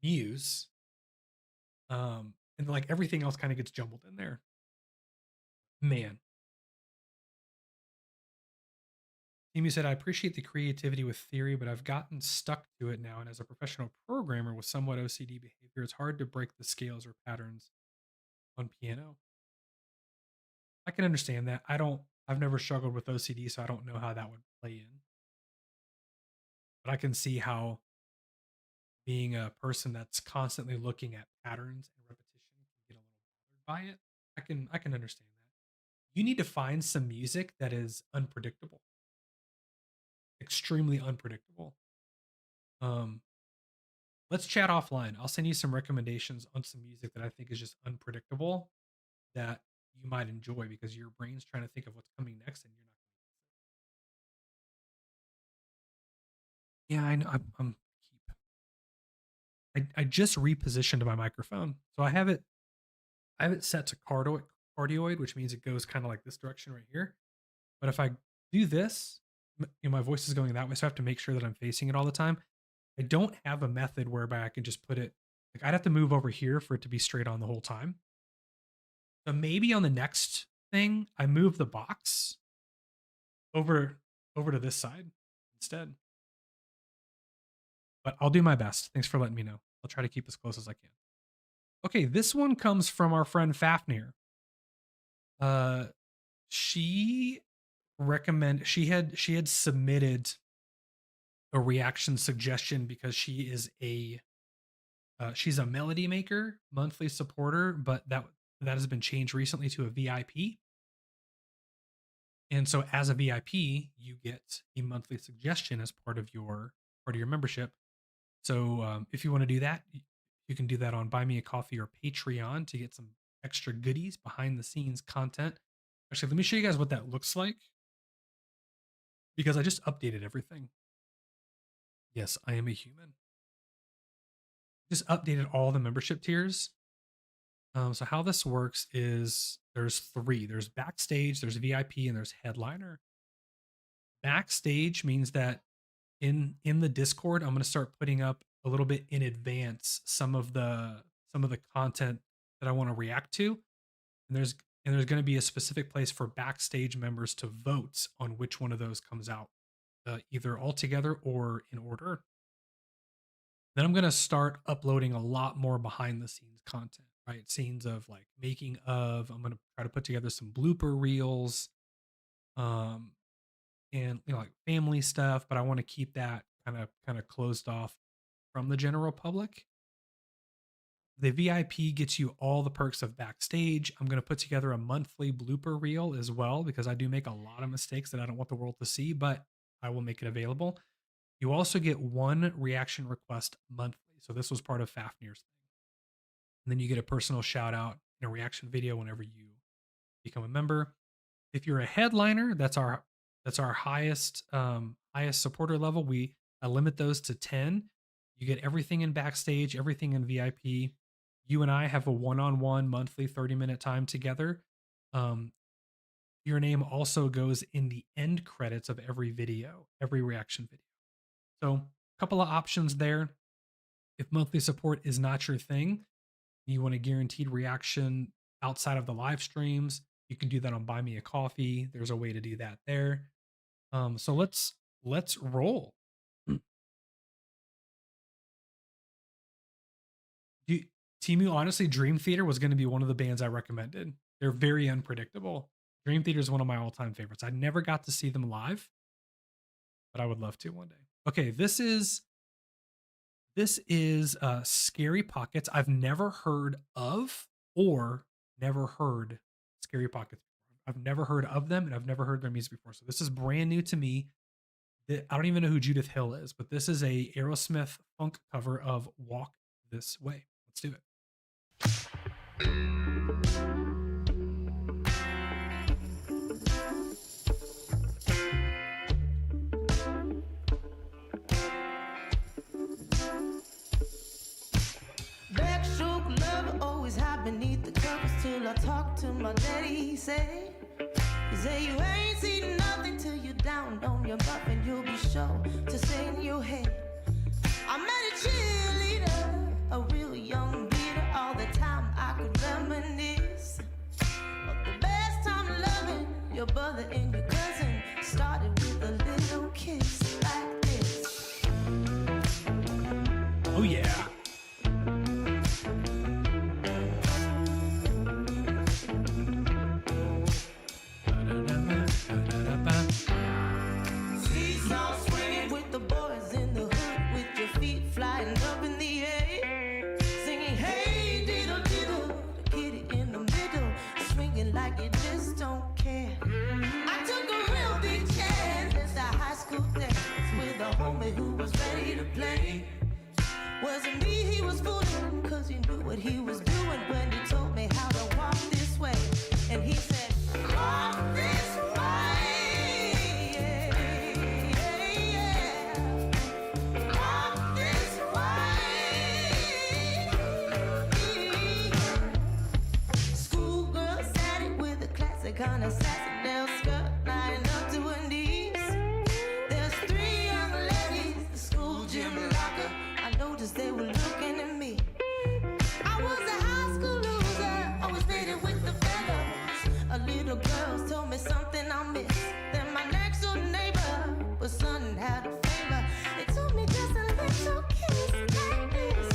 Muse, and like everything else kind of gets jumbled in there. Man. Emu said, I appreciate the creativity with theory, but I've gotten stuck to it now. And as a professional programmer with somewhat OCD behavior, it's hard to break the scales or patterns on piano. I can understand that. I've never struggled with OCD, so I don't know how that would play in. But I can see how being a person that's constantly looking at patterns and repetition can get a little bothered by it. I can understand that. You need to find some music that is unpredictable. Extremely unpredictable. Let's chat offline. I'll send you some recommendations on some music that I think is just unpredictable that you might enjoy because your brain's trying to think of what's coming next and you're not. Yeah, I know. I just repositioned my microphone, so I have it set to cardioid, which means it goes kind of like this direction right here. But if I do this, my voice is going that way, so I have to make sure that I'm facing it all the time. I don't have a method whereby I can just put it like I'd have to move over here for it to be straight on the whole time. So maybe on the next thing, I move the box over to this side instead. But I'll do my best. Thanks for letting me know. I'll try to keep as close as I can. Okay, this one comes from our friend Fafnir. She had submitted a reaction suggestion because she's a melody maker, monthly supporter, but that has been changed recently to a VIP. And so as a VIP, you get a monthly suggestion as part of your membership. So if you want to do that, you can do that on Buy Me a Coffee or Patreon to get some extra goodies, behind the scenes content. Actually, let me show you guys what that looks like because I just updated everything. Yes, I am a human. Just updated all the membership tiers. So how this works is there's three. There's backstage, there's VIP, and there's headliner. Backstage means that in the Discord, I'm going to start putting up a little bit in advance some of the content that I want to react to. And there's going to be a specific place for backstage members to vote on which one of those comes out, either all together or in order. Then I'm going to start uploading a lot more behind the scenes content, right? Scenes of like making of. I'm going to try to put together some blooper reels, and like family stuff, but I want to keep that kind of closed off from the general public. The VIP gets you all the perks of backstage. I'm going to put together a monthly blooper reel as well because I do make a lot of mistakes that I don't want the world to see, but I will make it available. You also get one reaction request monthly. So this was part of Fafnir's thing. And then you get a personal shout out in a reaction video whenever you become a member. If you're a headliner, that's our highest supporter level. I limit those to 10. You get everything in backstage, everything in VIP. You and I have a one-on-one monthly 30-minute time together. Your name also goes in the end credits of every video, every reaction video. So a couple of options there. If monthly support is not your thing, you want a guaranteed reaction outside of the live streams, you can do that on Buy Me a Coffee. There's a way to do that there. So let's roll. Timu, honestly, Dream Theater was going to be one of the bands I recommended. They're very unpredictable. Dream Theater is one of my all-time favorites. I never got to see them live, but I would love to one day. Okay, this is ScaryPockets. I've never heard of or never heard ScaryPockets before. I've never heard of them and I've never heard their music before. So this is brand new to me. I don't even know who Judith Hill is, but this is a Aerosmith funk cover of Walk This Way. Let's do it. Backstroke love always hide beneath the covers till I talk to my daddy. He say you ain't seen nothing till you down on your butt and you'll be sure to say in your head, I met a cheerleader, a real young beater. All the time I could reminisce, but the best time loving your brother and your cousin started with a little kiss like this. Oh yeah. Seesaw swinging with the boys in the hood, with your feet flying up in the air, singing hey diddle diddle, the kitty in the middle, swinging like you just don't care. I took a real big chance at the high school dance with a homie who was ready to play. Wasn't me he was fooling, cause he knew what he was doing when he told me how to walk this way. And he said, walk this way, yeah, yeah, yeah. Walk this way. Schoolgirl sat it with a classic on a Sassenelle skirt lying up to her knees. There's 3 young ladies, the school gym locker. I noticed they were looking at me. I was a high school loser, always faded with the fellows. A little girl told me something I missed. Then my next door neighbor was son and had a favor. It told me just a little kiss like this.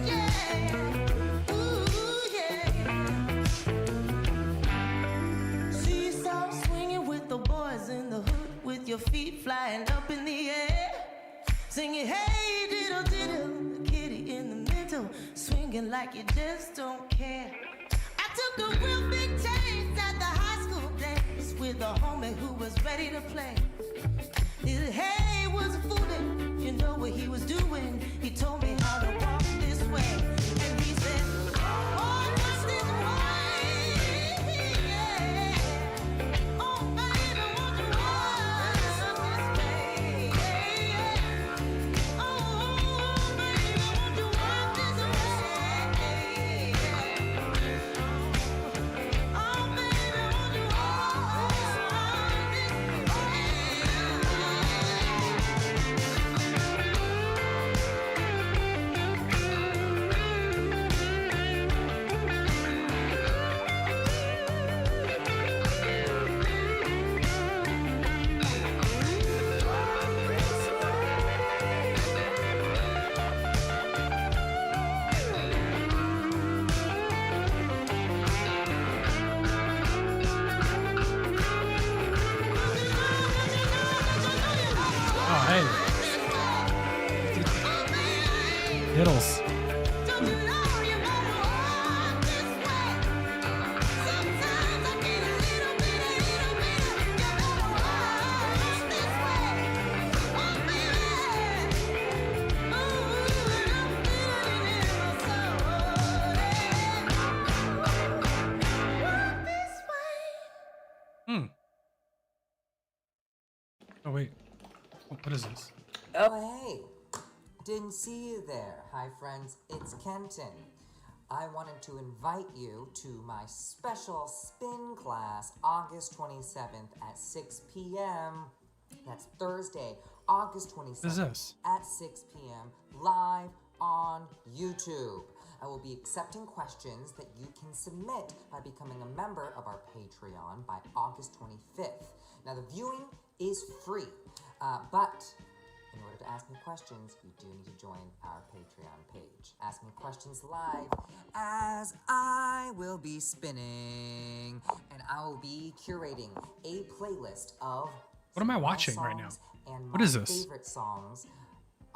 Yeah, ooh yeah. Seesaw swinging with the boys in the hood, with your feet flying up in the air, singing hey diddle diddle, the kitty in the middle, swinging like you just don't care. I took a real big chance at the high school dance with a homie who was ready to play. His hey was fooling, you know what he was doing. He told me how to walk this way, and he said, walk this way, yeah. Oh baby, won't you walk this way, yeah. Oh baby, won't you walk this way, yeah. Oh baby, won't you walk this way. Oh hey. Diddles. Don't you know you better walk this way? Sometimes I get a little bit. You better walk this way. Oh baby, ooh, I'm feeling it in my soul. Walk this way. Oh wait. What is this? Oh, hey! Didn't see you there. Hi, friends. It's Kenton. I wanted to invite you to my special spin class August 27th at 6 p.m. That's Thursday, August 27th What is this? at 6 p.m. live on YouTube. I will be accepting questions that you can submit by becoming a member of our Patreon by August 25th. Now, the viewing is free, but in order to ask me questions, you do need to join our Patreon page. Ask me questions live as I will be spinning, and I will be curating a playlist of What am I my watching right now? songs and What my is this? favorite songs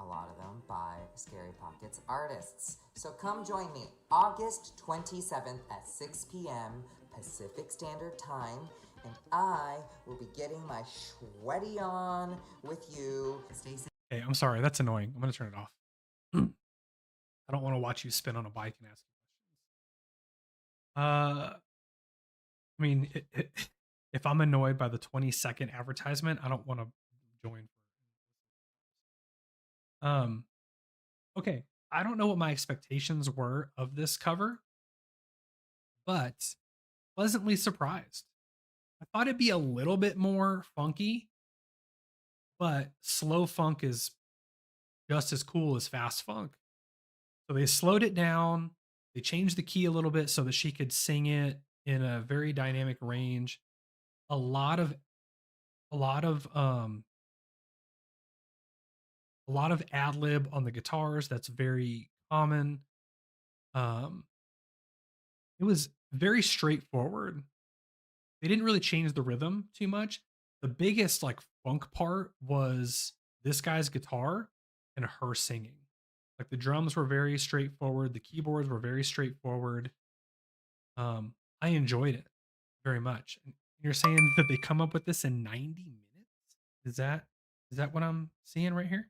a lot of them by ScaryPockets artists. So come join me August 27th at 6 p.m. Pacific Standard Time, and I will be getting my sweaty on with you. Stay safe. Hey, I'm sorry. That's annoying. I'm going to turn it off. I don't want to watch you spin on a bike and ask you questions. I mean, if I'm annoyed by the 20-second advertisement, I don't want to join. Okay. I don't know what my expectations were of this cover, but pleasantly surprised. I thought it'd be a little bit more funky, but slow funk is just as cool as fast funk. So they slowed it down. They changed the key a little bit so that she could sing it in a very dynamic range. A lot of ad lib on the guitars. That's very common. It was very straightforward. They didn't really change the rhythm too much. The biggest like funk part was this guy's guitar and her singing. Like the drums were very straightforward. The keyboards were very straightforward. I enjoyed it very much. And you're saying that they come up with this in 90 minutes? Is that what I'm seeing right here?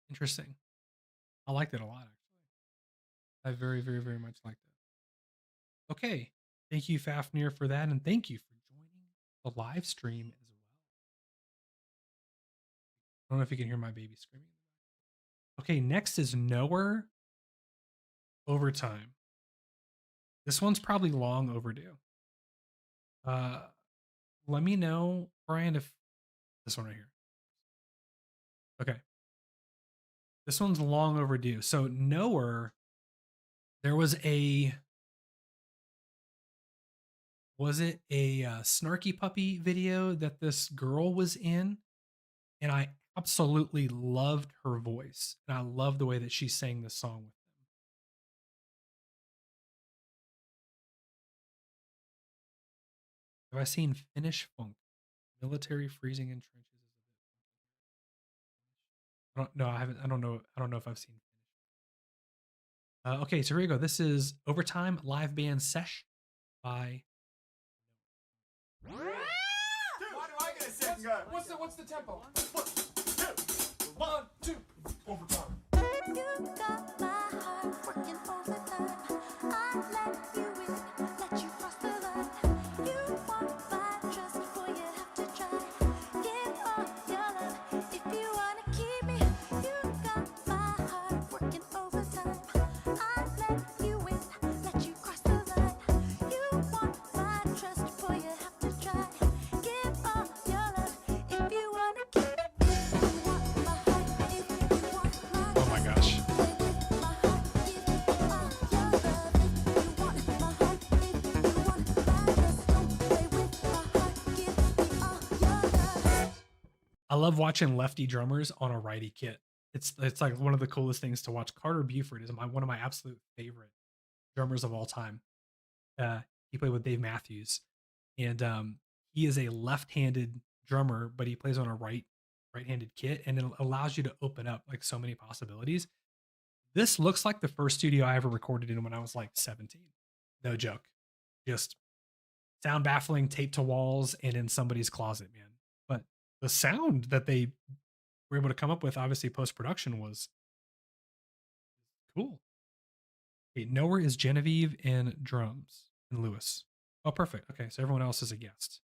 Interesting. I liked it a lot, actually. I very, very, very much liked it. Okay. Thank you, Fafnir, for that. And thank you for joining the live stream as well. I don't know if you can hear my baby screaming. Okay, next is Nowhere Overtime. This one's probably long overdue. Let me know, Brian, if this one right here. Okay. This one's long overdue. So Nowhere, there was a Snarky Puppy video that this girl was in, and I absolutely loved her voice, and I love the way that she sang this song with them. Have I seen Finnish funk? Military freezing in trenches. I don't know. I haven't. I don't know if I've seen. Okay, so here we go. This is Overtime live band sesh by. Why do I get a second go? What's the tempo? 1, 2, 1, 2, overtime. You got my heart working overtime. I let you in, let you cross the line. You want my trust before you have to try. Give all your love if you wanna keep me. You got my heart working overtime. I let you in, let you cross the line. You want my trust before you have to try. Give all your love if you wanna keep me. You want my heart if you want my Oh my gosh. I love watching lefty drummers on a righty kit. It's like one of the coolest things to watch. Carter Buford is one of my absolute favorite drummers of all time. He played with Dave Matthews, and he is a left-handed drummer, but he plays on a right-handed kit, and it allows you to open up like so many possibilities. This looks like the first studio I ever recorded in when I was like 17. No joke. Just sound baffling, taped to walls, and in somebody's closet, man. But the sound that they were able to come up with, obviously post-production, was cool. Okay, Nowhere is Genevieve and drums and Lewis. Oh, perfect. Okay, so everyone else is a guest.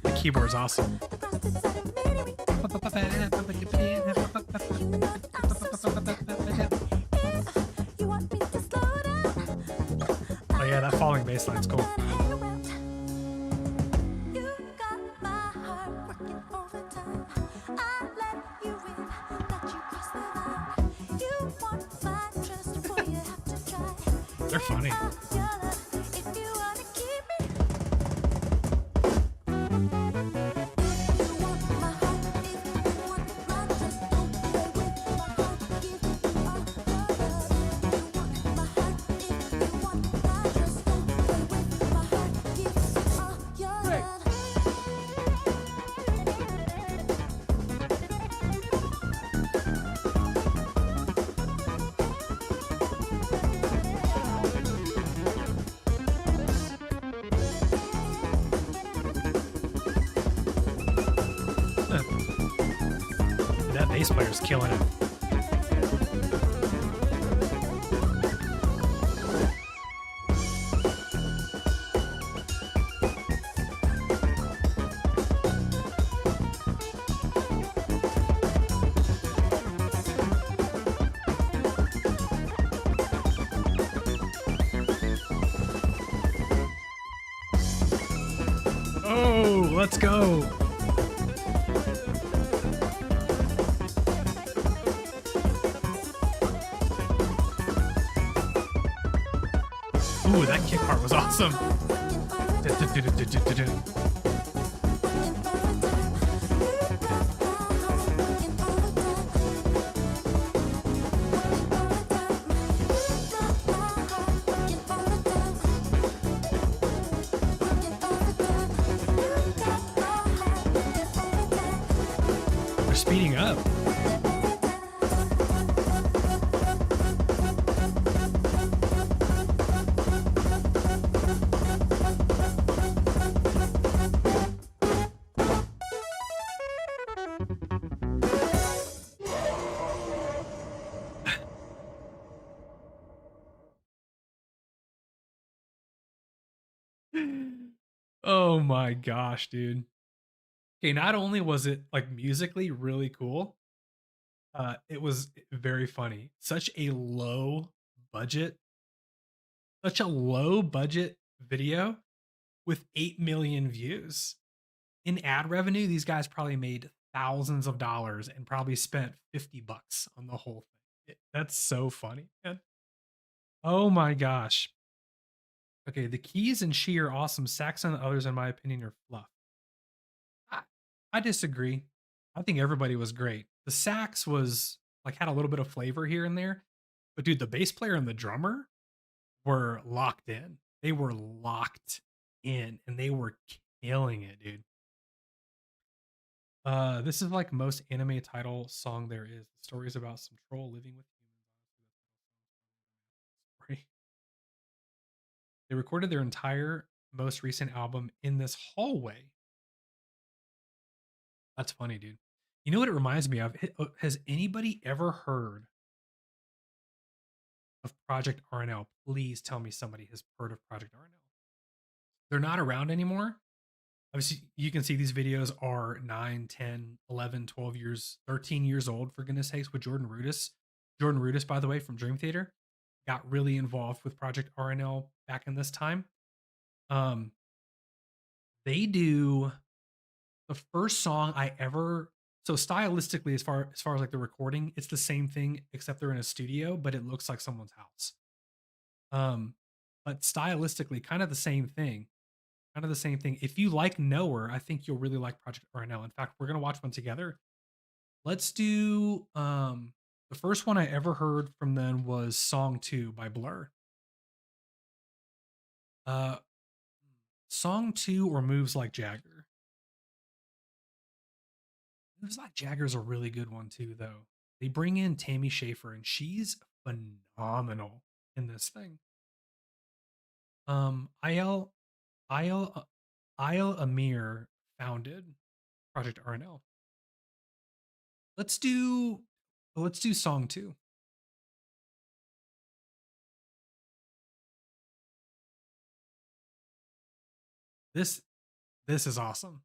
The keyboard's awesome. Oh yeah, that falling bass line's cool. They're funny. That bass player's killing it. Oh, let's go. Ooh, that kick part was awesome. They're speeding up. Oh my gosh, dude. Okay, not only was it like musically really cool, it was very funny. Budget, such a low budget video with 8 million views. In ad revenue, these guys probably made thousands of dollars and probably spent $50 on the whole thing. That's so funny, man. Oh my gosh. Okay, the keys and she are awesome. Saxon and others, in my opinion, are fluff. I, I disagree. I think everybody was great. The sax was like had a little bit of flavor here and there, but dude, the bass player and the drummer were locked in. They were locked in and they were killing it, dude. This is like most anime title song there is. The story is about some troll living with humans. They recorded their entire most recent album in this hallway. That's funny, dude. You know what it reminds me of? Has anybody ever heard of Project RNL? Please tell me somebody has heard of Project RNL. They're not around anymore. Obviously, you can see these videos are 9, 10, 11, 12 years, 13 years old, for goodness sakes, with Jordan Rudess. Jordan Rudess, by the way, from Dream Theater, got really involved with Project RNL back in this time. They do the first song I ever, so stylistically, as far as like the recording, it's the same thing except they're in a studio, but it looks like someone's house. But stylistically, kind of the same thing. Kind of the same thing. If you like Knower, I think you'll really like Project RNL. In fact, we're gonna watch one together. Let's do the first one I ever heard from them was Song 2 by Blur. Uh Song 2 or Moves Like Jagger. Moves Like Jagger is a really good one too, though. They bring in Tammy Schaefer and she's phenomenal in this thing. IL IL IL Amir founded Project RNL. Let's do Song 2. This is awesome.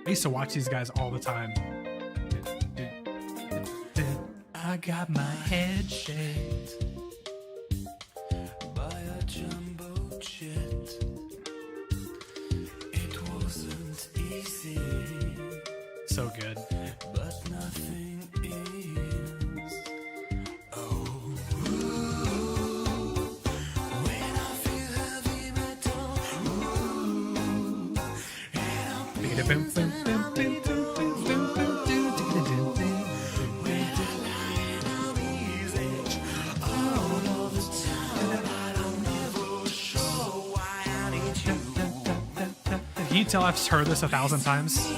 I used to watch these guys all the time. I got my head shaved by a jumbo jet. It wasn't easy, so good. but nothing is. Oh, when I feel heavy metal, and I'm Can you tell I've heard this 1,000 times?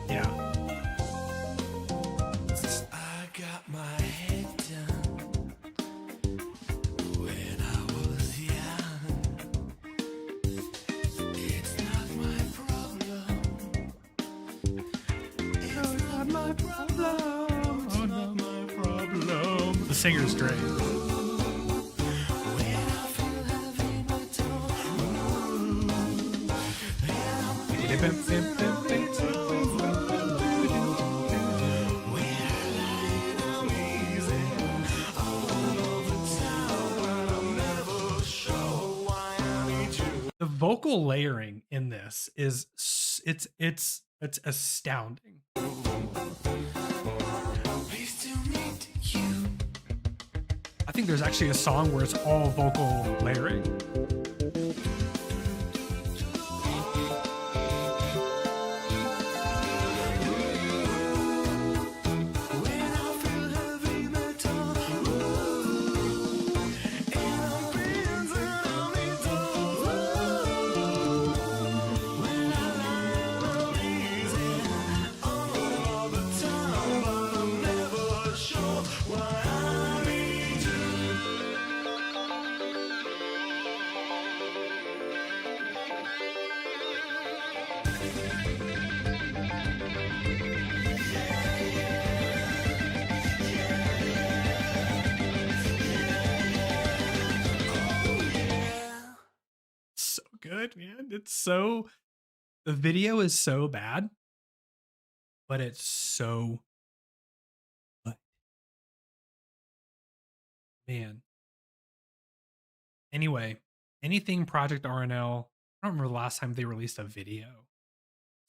Yeah. I got my head done when I was young. It's not my problem. It's not my problem. It's not my problem. The singer's great. When I feel heavy metal, The vocal layering in this is it's astounding. pleased to meet you. I think there's actually a song where it's all vocal layering. When I feel heavy metal, and I'm breathing on me when I lie, I'm easy all the time, but I'm never sure why I need you. So good, man. It's so, the video is so bad, but it's so good. Man. Anyway, anything Project RNL, I don't remember the last time they released a video.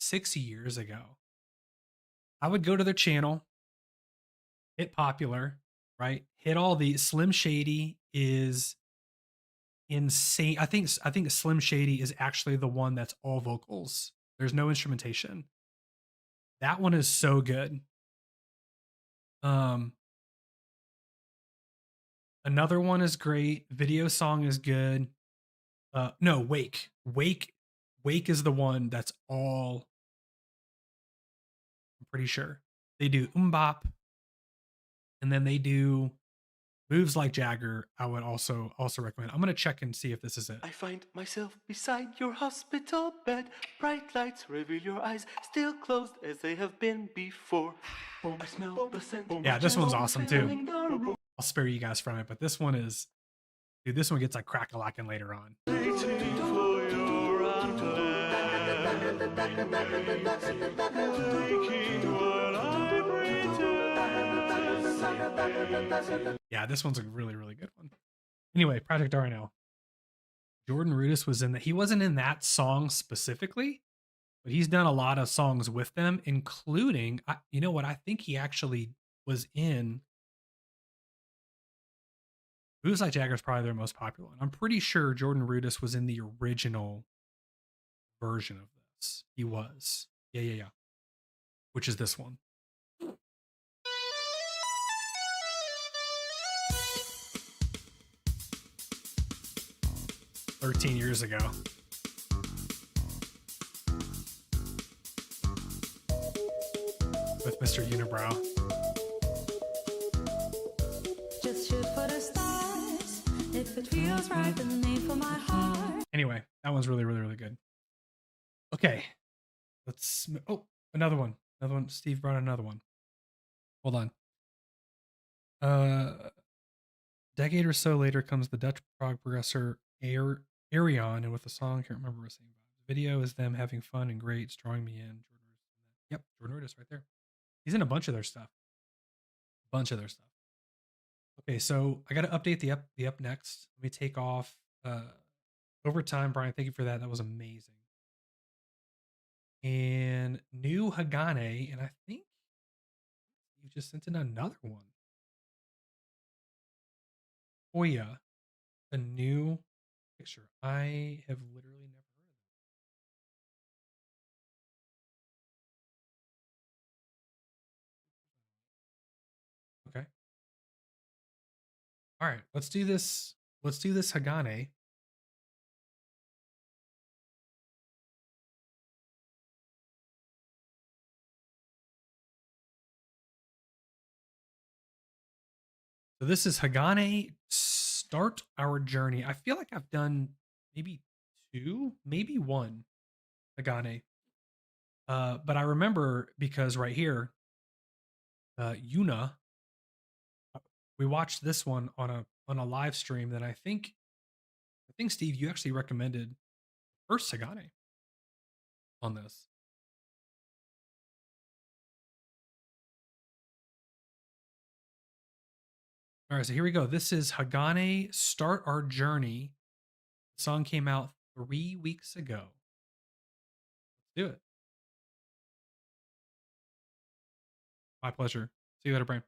6 years ago. I would go to their channel, hit popular, right? Hit all the Slim Shady is insane. I think Slim Shady is actually the one that's all vocals. There's no instrumentation. That one is so good. Another one is great. Video song is good. No, Wake is the one that's all, I'm pretty sure. They do Bop, and then they do Moves Like Jagger. I would also recommend. I'm gonna check and see if this is it. I find myself beside your hospital bed. Bright lights reveal your eyes, still closed as they have been before. I smell the scent. Yeah, this one's awesome too. I'll spare you guys from it, but this one is, dude, this one gets like crack-a-lackin' later on. Yeah, this one's a really, really good one. Anyway, Project RNL. Jordan Rudess was in that. He wasn't in that song specifically, but he's done a lot of songs with them, including, you know what? I think he actually was in Moves Like Jagger is probably their most popular one. I'm pretty sure Jordan Rudess was in the original version of this. He was. Yeah. Which is this one. "13 years ago. With Mr. Unibrow. Just shoot for the stars. If it feels right, then aim for my heart. Anyway, that one's really, really, really good. Okay. Let's. Oh, another one. Another one. Steve brought another one. Hold on. Decade or so later comes the Dutch prog progressor Arion, and with the song, can't remember what saying. The video is them having fun and great, it's drawing me in. Yep, Jordan Rudess right there. He's in a bunch of their stuff. Okay, so I got to update the up next. Let me take off overtime, Brian. Thank you for that. That was amazing. And new Hagane, and I think you just sent in another one. Oirah, a new picture. I have literally never heard of it. Okay. All right, let's do this. Let's do this Hagane. So this is Hagane, Start Our Journey. I feel like I've done maybe two, maybe one Hagane. But I remember because right here, Yuna, we watched this one on a live stream that I think Steve, you actually recommended first Hagane on this. All right, so here we go. This is Hagane, Start Our Journey. The song came out 3 weeks ago. Let's do it. My pleasure. See you later, Brian.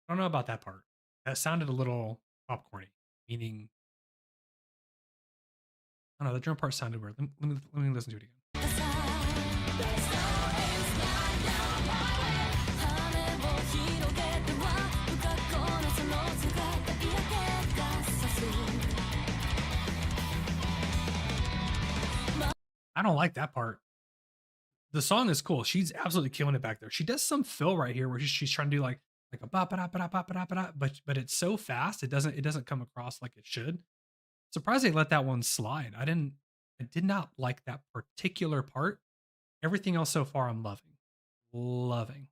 I don't know about that part. That sounded a little popcorny, meaning I don't know. The drum part sounded weird. Let me listen to it again. I don't like that part. The song is cool. She's absolutely killing it back there. She does some fill right here where she's trying to do like a ba ba da ba da ba ba da ba da, but it's so fast it doesn't come across like it should. Surprised they let that one slide. I did not like that particular part. Everything else so far I'm loving.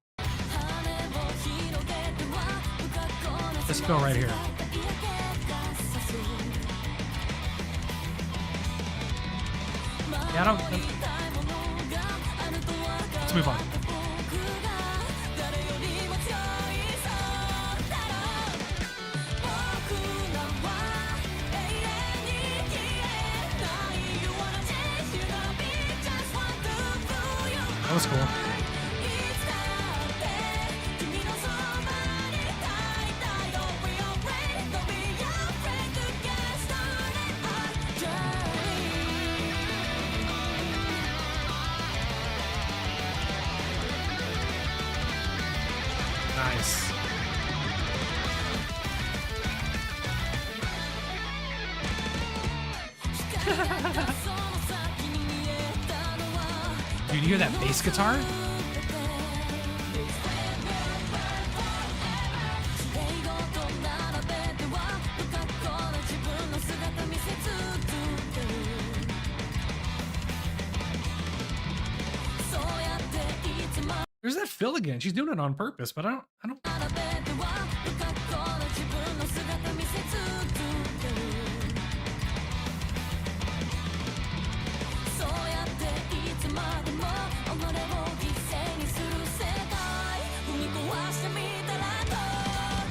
This fill right here. Yeah, I don't. Let's move on. That was cool. Nice. Dude, you hear that bass guitar? Where's that fill again? She's doing it on purpose, but I don't. 並べては不格好な自分の姿見せ続けるそうやっていつまでも己を犠牲にする世界踏み壊してみたらどう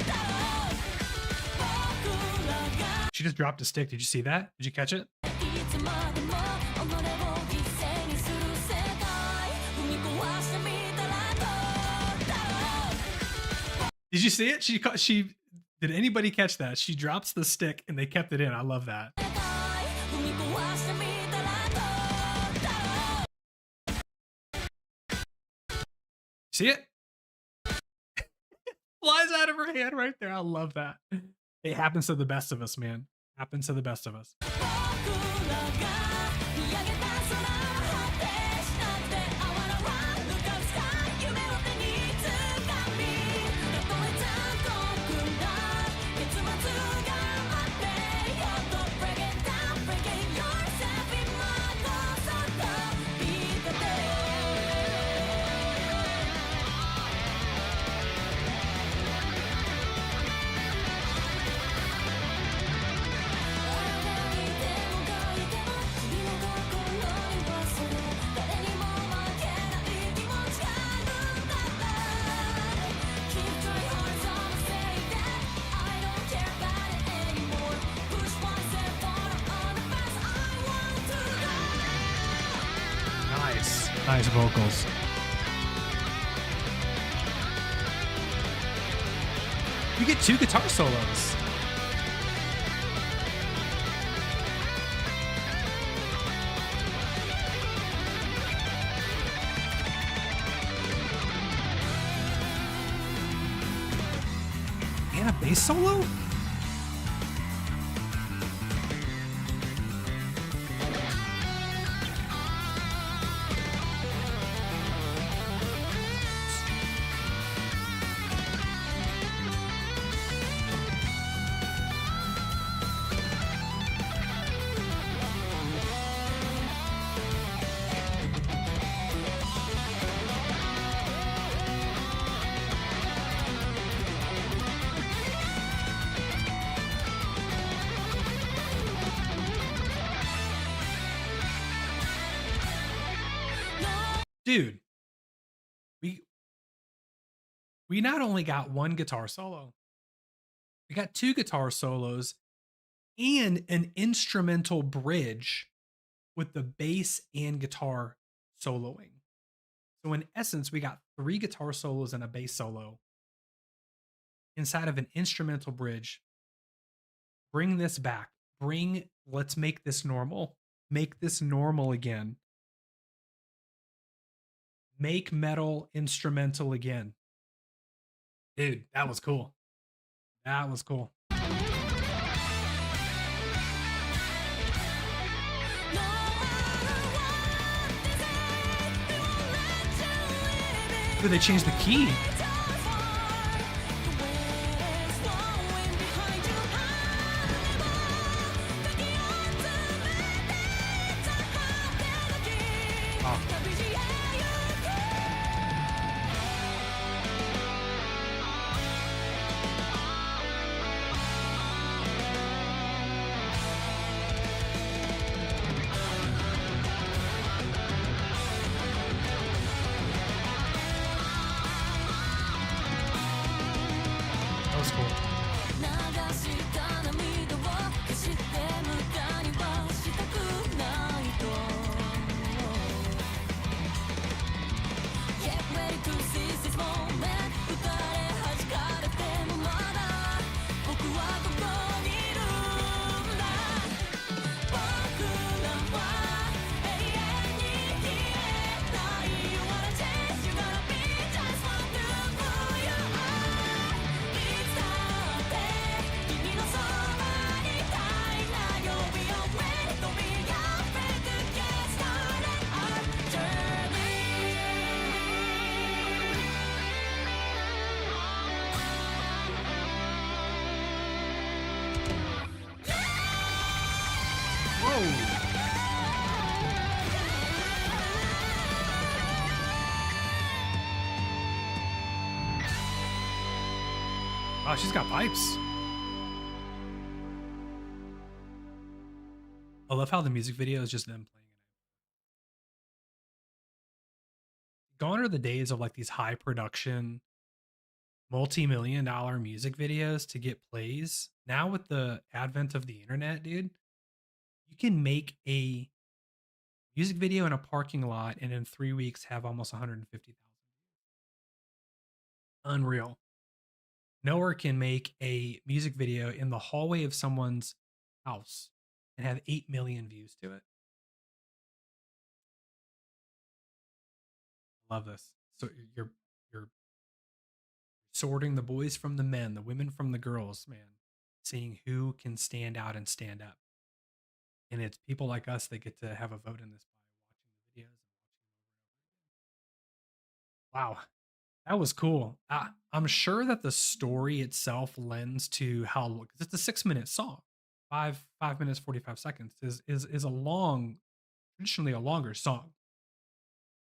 だろう僕らが She just dropped a stick. Did you see that? Did you catch it? いつまでも己を犠牲にする世界踏み壊してみたらどうだろう Did you see it? She did anybody catch that? She drops the stick and they kept it in. I love that. 踏み壊してみたらどうだろう See it? Flies out of her hand right there. I love that. It happens to the best of us, man. Happens to the best of us. 僕らが見上げた空は果てしなくて哀れは向かうスカイ夢を手につかみたとえ残酷な結末が待ってよと Break it down, breaking yourself 今こそ飛び立てNice vocals. You get 2 guitar solos. And a bass solo? Dude, we not only got 1 guitar solo, we got 2 guitar solos and an instrumental bridge with the bass and guitar soloing. So in essence, we got 3 guitar solos and a bass solo inside of an instrumental bridge. Bring this back. Let's make this normal. Make this normal again. Make metal instrumental again. Dude, that was cool. That was cool. But they changed the key. That was cool. 流した涙を決して無駄にはしたくないと Get ready to seize this moment 打たれ弾かれてもまだ僕はここにいるんだ僕らは永遠に消えない You wanna change, you gotta be just one to who you are いつだって君のそばにいたいな You'll be already, don't be afraid to get started our journey Oh, she's got pipes. I love how the music video is just them playing it. Gone are the days of like these high production, multi-million dollar music videos to get plays. Now with the advent of the internet, dude, you can make a music video in a parking lot and in 3 weeks have almost 150,000. Unreal. Nowhere can make a music video in the hallway of someone's house and have 8 million views to it. Love this. So you're sorting the boys from the men, the women from the girls, man. Seeing who can stand out and stand up. And it's people like us that get to have a vote in this by watching the videos and watching them over and over again. Wow, that was cool. I'm sure that the story itself lends to how, because it's a 6-minute song. 5 minutes 45 seconds is a long, traditionally a longer song.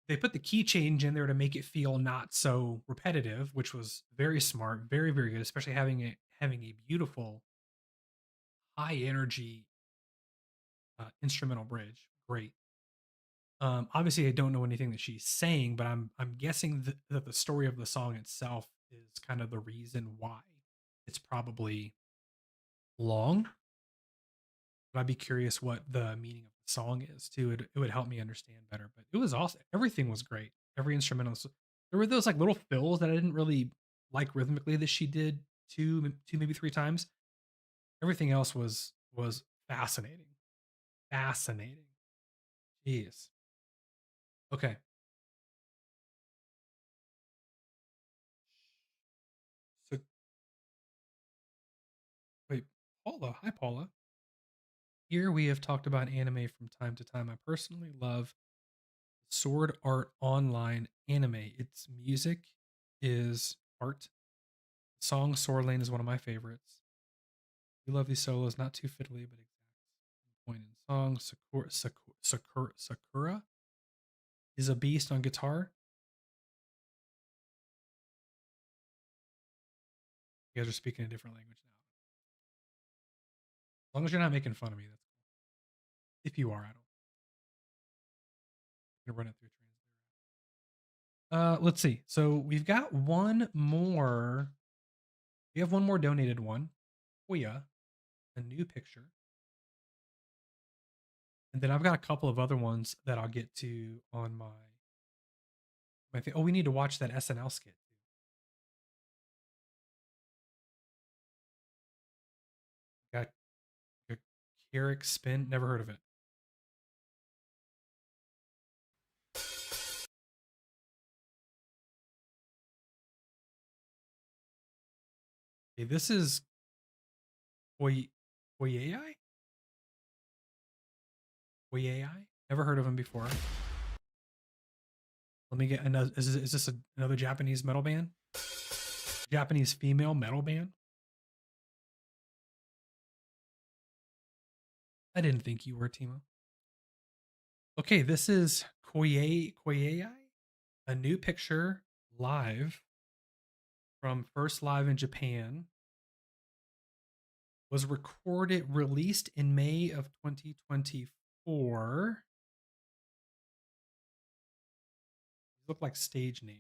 They put the key change in there to make it feel not so repetitive, which was very smart, very very good, especially having a beautiful high energy instrumental bridge. Great. Obviously, I don't know anything that she's saying, but I'm guessing that the story of the song itself is kind of the reason why it's probably long. But I'd be curious what the meaning of the song is too. It would help me understand better. But it was awesome. Everything was great. Every instrumental. There were those like little fills that I didn't really like rhythmically that she did two maybe three times. Everything else was fascinating. Fascinating. Jeez. Okay. So wait, Paula. Hi, Paula. Here we have talked about anime from time to time. I personally love Sword Art Online anime. Its music is art. The song Sword Lane is one of my favorites. We love these solos, not too fiddly, but exact point in song. Sakura is a beast on guitar. You guys are speaking a different language now. As long as you're not making fun of me, that's cool. If you are, I don't. I'm gonna run it through translator. Let's see. So we've got one more. We have one more donated one. Oirah, a new picture. And then I've got a couple of other ones that I'll get to on my thing. Oh, we need to watch that SNL skit. Got Carrick Spin. Never heard of it. Okay, this is Koiai? Koiai? Never heard of him before. Let me get another. Is this another Japanese metal band? Japanese female metal band? I didn't think you were, Timo. Okay, this is Koiai, a new picture live from First Live in Japan. Was released in May of 2024. These look like stage names.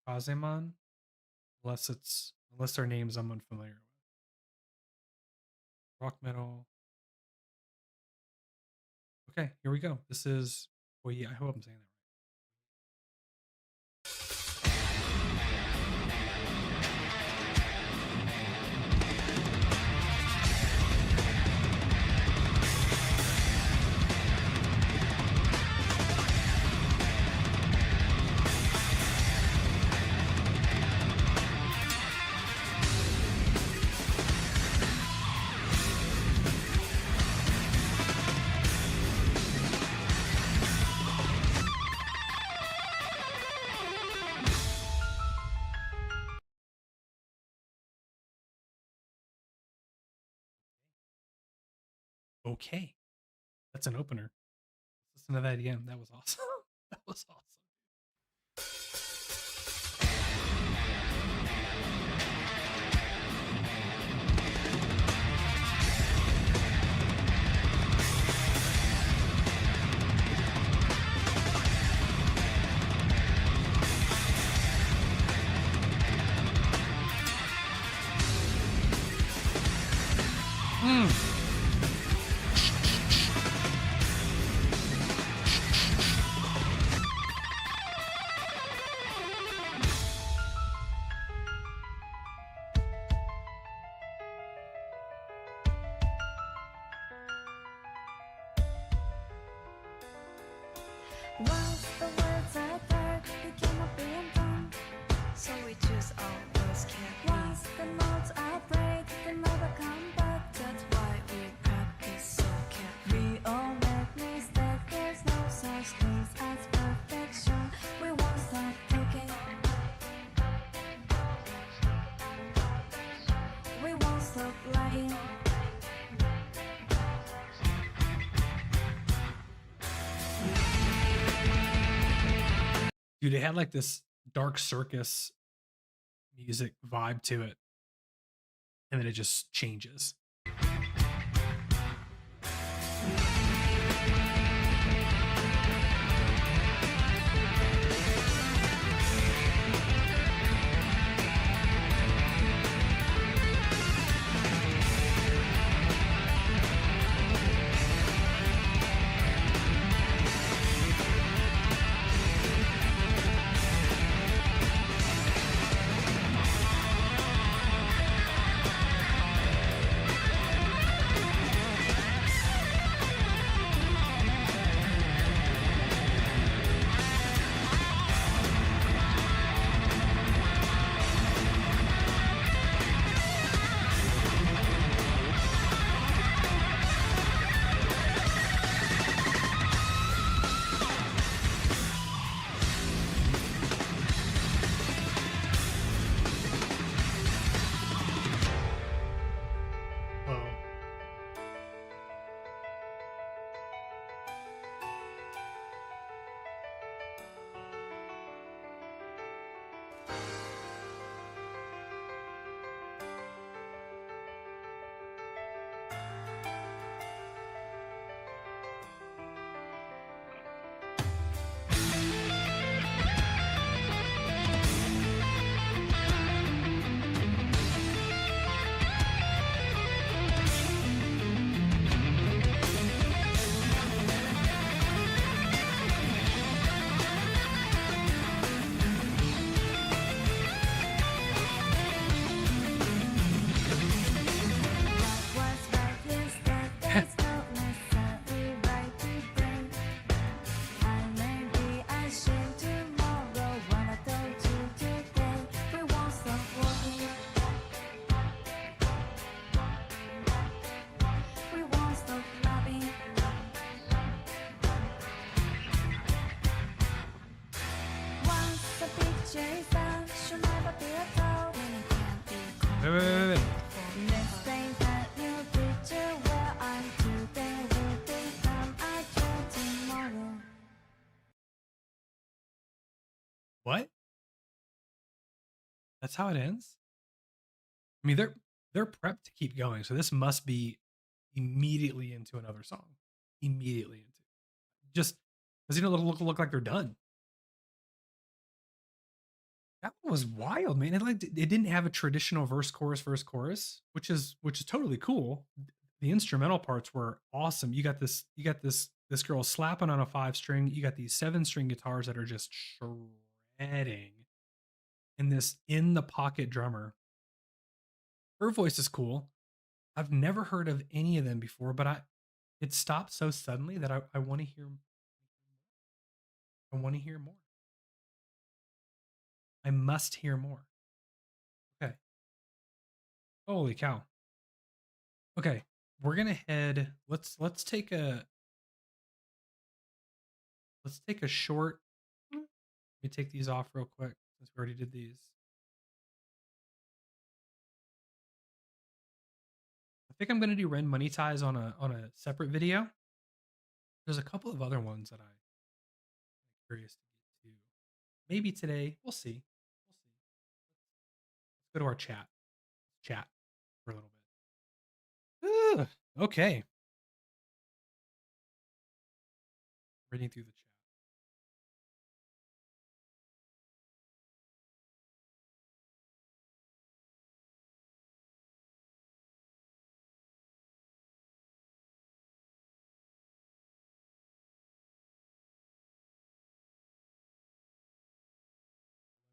Kazeman, unless they're names I'm unfamiliar with. Rock metal. Okay, here we go. This is, well, yeah, I hope I'm saying that right. Okay, that's an opener. Listen to that again. That was awesome. That was awesome. Once the words I heard became a being done. So we choose all those can't Once the notes I break, they never come back. That's why we practice so can't We all make mistakes, there's no such thing as perfection. We won't stop talking. We won't stop lying. Dude, it had like this dark circus music vibe to it. And then it just changes. Whoa. What's right instead, there's no necessary right to bring. I may be ashamed tomorrow when I don't do today. We won't stop walking. We won't stop loving. Once a picture is done, should never be a doubt. When it can't be Wait, wait, wait, wait. Let's paint that new picture where I'm today will become a dream tomorrow. What? That's how it ends? I mean, they're prepped to keep going, so this must be immediately into another song. Immediately into. Just doesn't even look like they're done. That one was wild, man. It didn't have a traditional verse chorus, which is totally cool. The instrumental parts were awesome. You got this girl slapping on a 5-string. You got these 7-string guitars that are just shredding. And this in the pocket drummer. Her voice is cool. I've never heard of any of them before, but it stopped so suddenly that I want to hear more. I must hear more. Okay. Holy cow. Okay, we're gonna head. Let's take a short. Let me take these off real quick since we already did these. I think I'm gonna do Ren Money Ties on a separate video. There's a couple of other ones that I'm curious to get to. Maybe today. We'll see. Let's go to our chat. Chat for a little bit. Ugh, okay. Reading through the chat.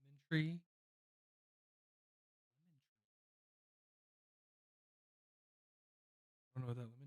Lemon tree. I don't know what that lemon tree.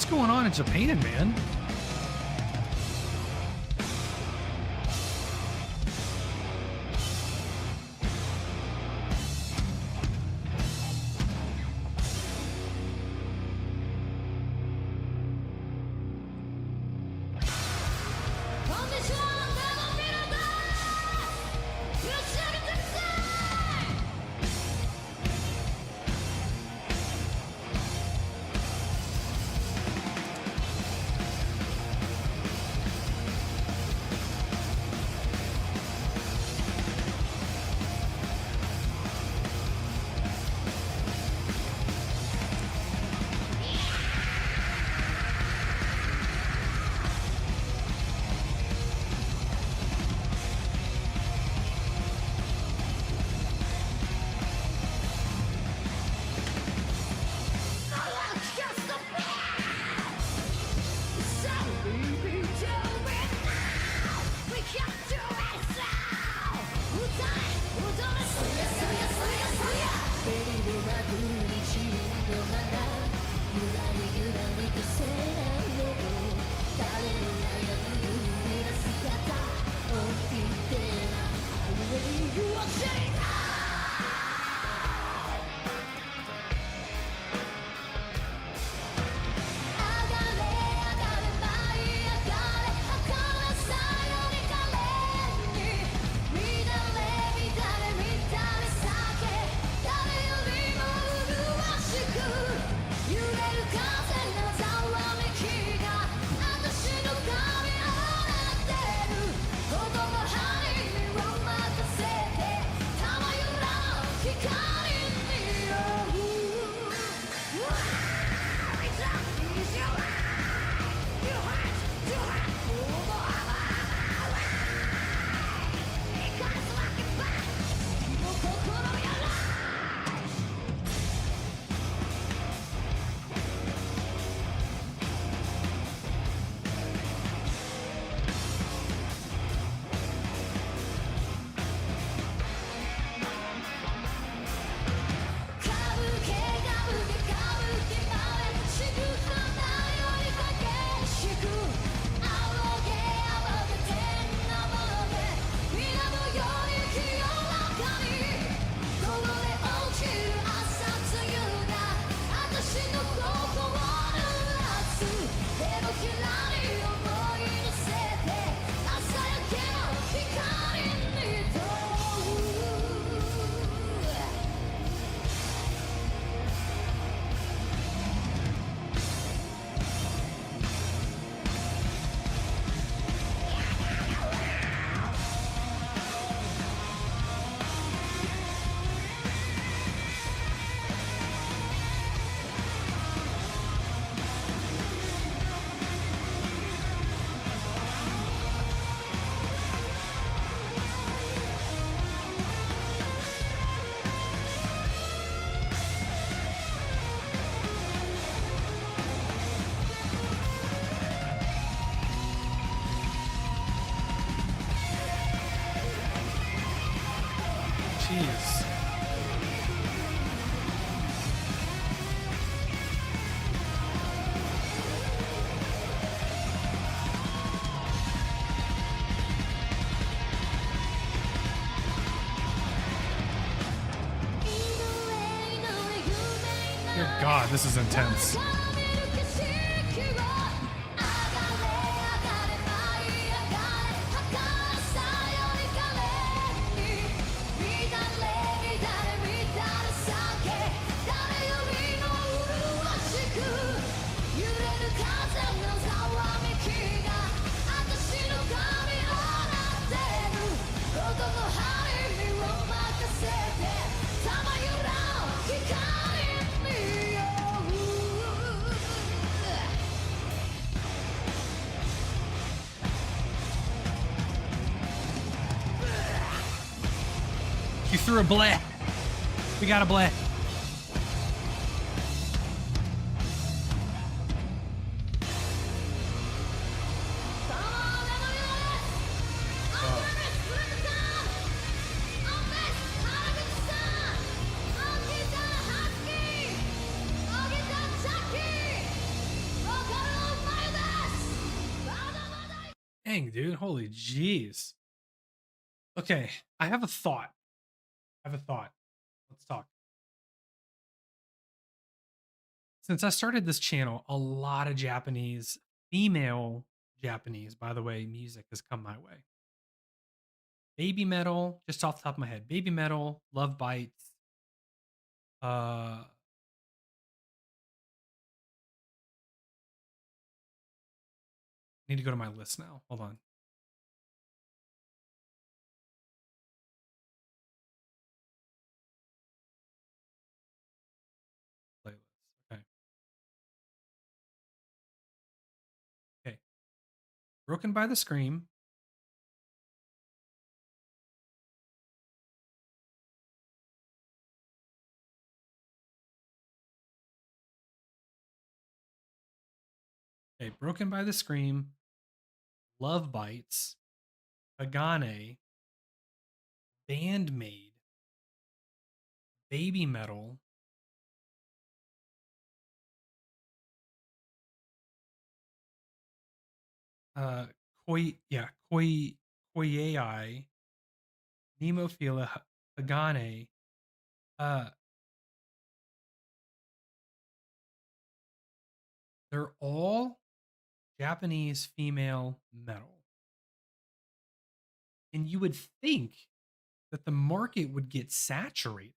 What's going on in Japan, man? Jeez. Good God, this is intense. You threw a bleh. We got a bleh. Dang, dude. Holy jeez. Okay, I have a thought. Let's talk. Since I started this channel, a lot of Japanese, female Japanese, by the way, music has come my way. Baby metal, just off the top of my head, baby metal, love bites. Need to go to my list now. Hold on. Playlist. Okay. Okay. Broken by the Scream. Okay, Broken by the Scream, Love Bites, Hagane, Bandmade, Baby Metal, uh, Koiai, NEMOPHILA, Hagane. They're all Japanese female metal. And you would think that the market would get saturated.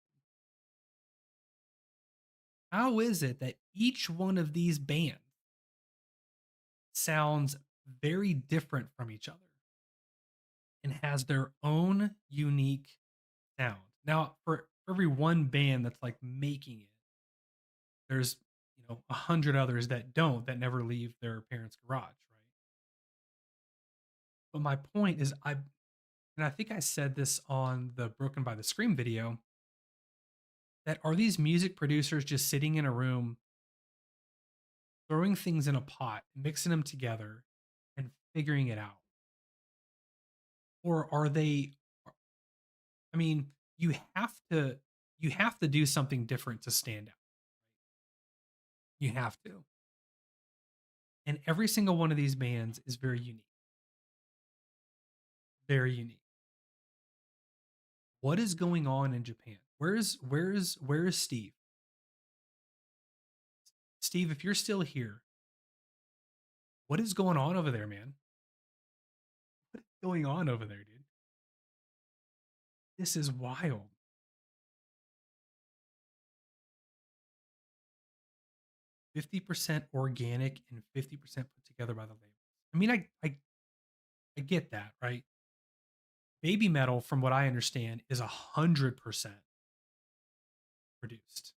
How is it that each one of these bands sounds very different from each other and has their own unique sound? Now, for every one band that's like making it, there's 100 others that don't, that never leave their parents' garage, right? But my point is, I think I said this on the Broken by the Scream video, that are these music producers just sitting in a room throwing things in a pot, mixing them together and figuring it out? Or are they, I mean, you have to do something different to stand out. You have to. And every single one of these bands is very unique. Very unique. What is going on in Japan? Where's Steve? Steve, if you're still here, what is going on over there, man? What is going on over there, dude? This is wild. %50 organic and 50% put together by the label. I mean, I get that, right? Baby metal, from what I understand, is 100% produced.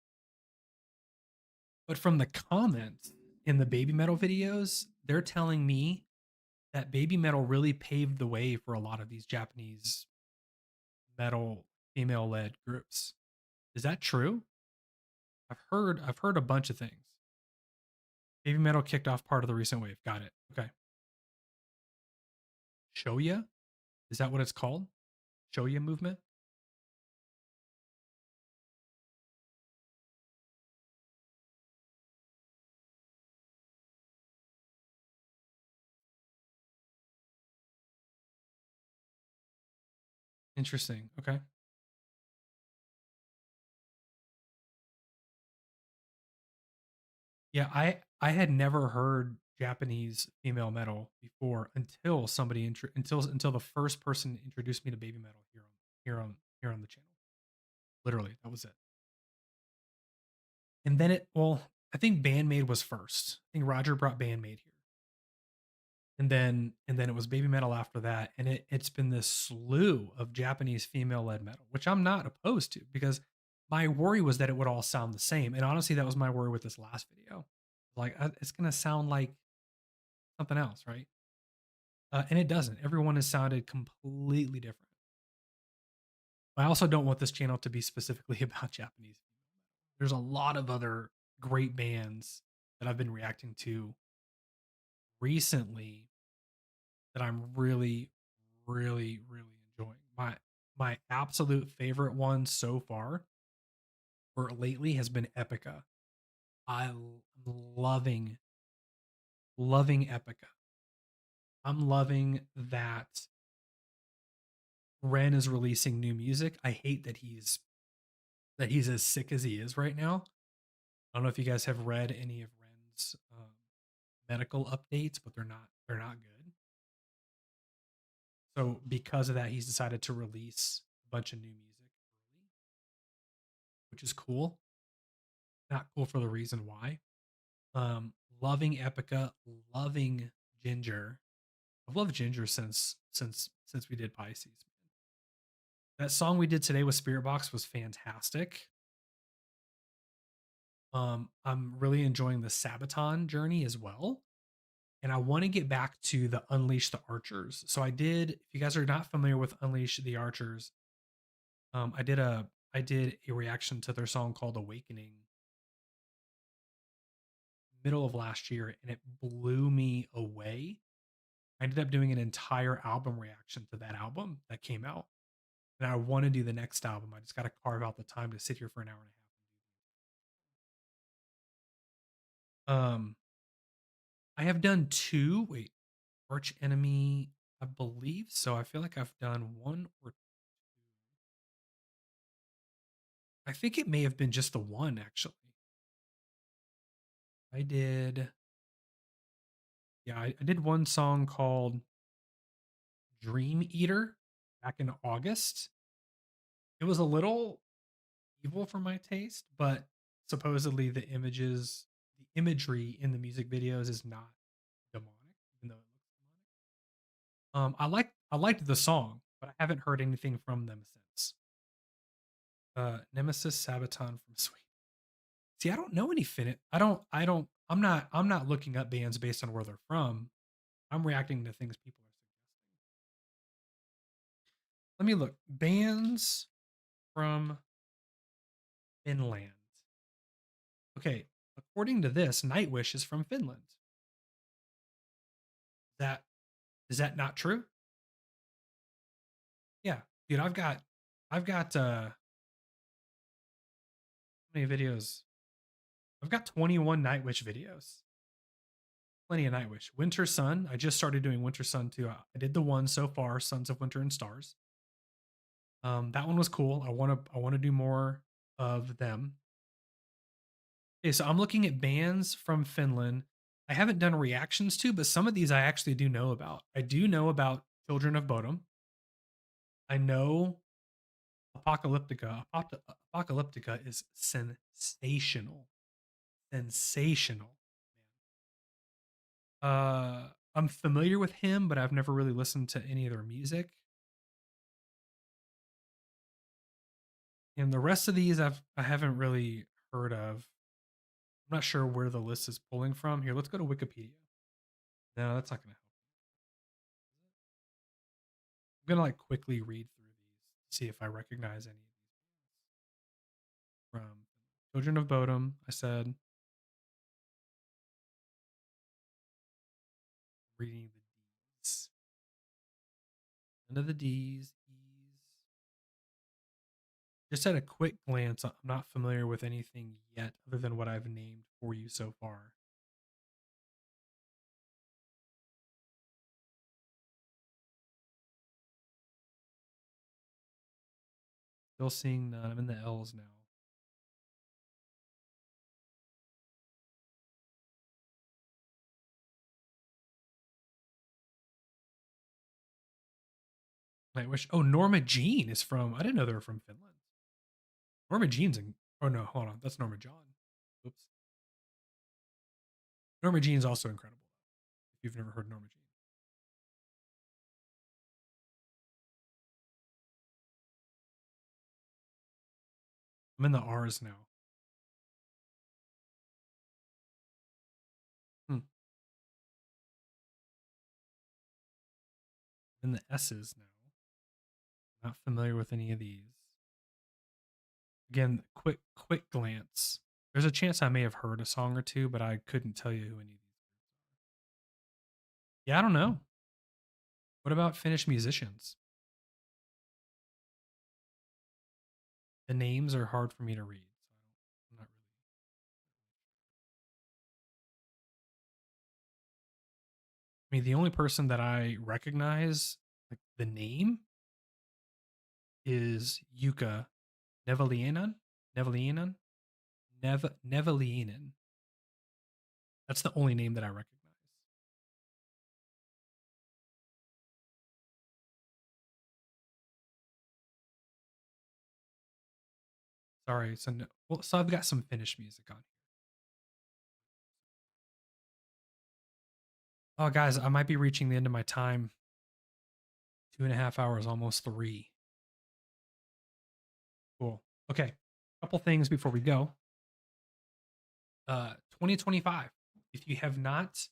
But from the comments in the baby metal videos, they're telling me that baby metal really paved the way for a lot of these Japanese metal female-led groups. Is that true? I've heard a bunch of things. Baby metal kicked off part of the recent wave. Got it. Okay. Shoya? Is that what it's called? Shoya movement? Interesting. Okay. Yeah, I had never heard Japanese female metal before until until the first person introduced me to baby metal here on the channel. Literally, that was it. And then I think Bandmade was first. I think Roger brought Bandmade here. And then it was baby metal after that, and it's been this slew of Japanese female-led metal, which I'm not opposed to, because my worry was that it would all sound the same. And honestly, that was my worry with this last video. Like, it's going to sound like something else, right? And it doesn't. Everyone has sounded completely different. I also don't want this channel to be specifically about Japanese. There's a lot of other great bands that I've been reacting to recently that I'm really, really, really enjoying. My absolute favorite one so far, or lately, has been Epica. I'm loving Epica. I'm loving that Ren is releasing new music. I hate that he's as sick as he is right now. I don't know if you guys have read any of Ren's medical updates, but they're not good. So because of that, he's decided to release a bunch of new music early, which is cool. Not cool for the reason why. Loving Epica, loving Ginger. I've loved Ginger since we did Pisces. That song we did today with Spiritbox was fantastic. I'm really enjoying the Sabaton journey as well. And I want to get back to the Unleash the Archers. So I did, if you guys are not familiar with Unleash the Archers, I did a reaction to their song called Awakening middle of last year, and it blew me away. I ended up doing an entire album reaction to that album that came out. And I want to do the next album. I just got to carve out the time to sit here for an hour and a half. I have done two. Wait, Arch Enemy, I believe so. I feel like I've done one or two. I think it may have been just the one, actually. I did. Yeah, I did one song called Dream Eater back in August. It was a little evil for my taste, but supposedly the imagery in the music videos is not demonic, even though it looks demonic. I liked the song, but I haven't heard anything from them since. Nemesis Sabaton from Sweden. See, I don't know any Finnish. I'm not looking up bands based on where they're from. I'm reacting to things people are suggesting. Let me look. Bands from Finland. Okay, according to this, Nightwish is from Finland. Is that not true? Yeah, dude, I've got how many videos? I've got 21 Nightwish videos. Plenty of Nightwish. Winter Sun. I just started doing Winter Sun too. I did the one so far, Sons of Winter and Stars. That one was cool. I want to do more of them. Okay, so I'm looking at bands from Finland. I haven't done reactions to, but some of these I actually do know about. I do know about Children of Bodom. I know Apocalyptica. Apocalyptica is sensational. Sensational. I'm familiar with him, but I've never really listened to any of their music. And the rest of these I haven't really heard of. I'm not sure where the list is pulling from. Here, let's go to Wikipedia. No, that's not going to help. I'm going to like quickly read through these, see if I recognize any of these from Children of Bodom. I said reading the D's. None of the D's, E's. Just at a quick glance, I'm not familiar with anything yet other than what I've named for you so far. Still seeing none. I'm in the L's now. Nightwish. Oh, Norma Jean is from. I didn't know they were from Finland. Norma Jean's in. Oh no, hold on. That's Norma John. Oops. Norma Jean's also incredible. If you've never heard Norma Jean. I'm in the R's now. I'm in the S's now. Not familiar with any of these. Again, quick glance. There's a chance I may have heard a song or two, but I couldn't tell you who any of these groups are. Yeah, I don't know. What about Finnish musicians? The names are hard for me to read, so I'm not really. mean, the only person that I recognize, like the name, is Yuka Nevelianan. Nevelianan? Nevelianan. That's the only name that I recognize. Sorry. So no, well, so I've got some Finnish music on. Oh, guys, I might be reaching the end of my time. 2.5 hours, almost 3. Cool. Okay. Couple things before we go. 2025. If you have not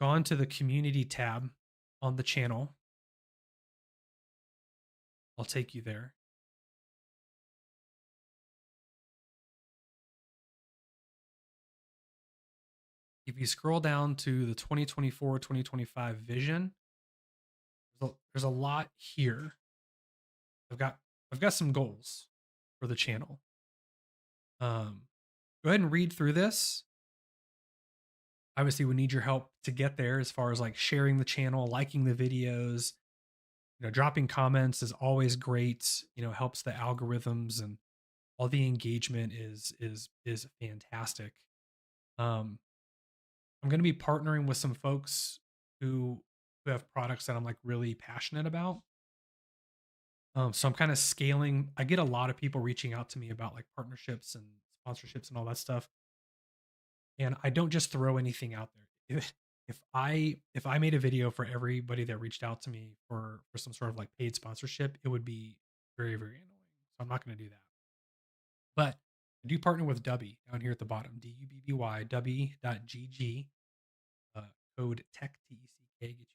gone to the community tab on the channel, I'll take you there. If you scroll down to the 2024-2025 vision, there's a lot here. I've got some goals for the channel. Go ahead and read through this. Obviously, we need your help to get there as far as like sharing the channel, liking the videos, dropping comments is always great, helps the algorithms, and all the engagement is fantastic. I'm going to be partnering with some folks who have products that I'm like really passionate about. So I'm kind of scaling. I get a lot of people reaching out to me about like partnerships and sponsorships and all that stuff. And I don't just throw anything out there. If I made a video for everybody that reached out to me for some sort of like paid sponsorship, it would be very, very annoying. So I'm not going to do that. But I do partner with Dubby down here at the bottom, DUBBY, Dubby.gg. Code TECK, TECK, get you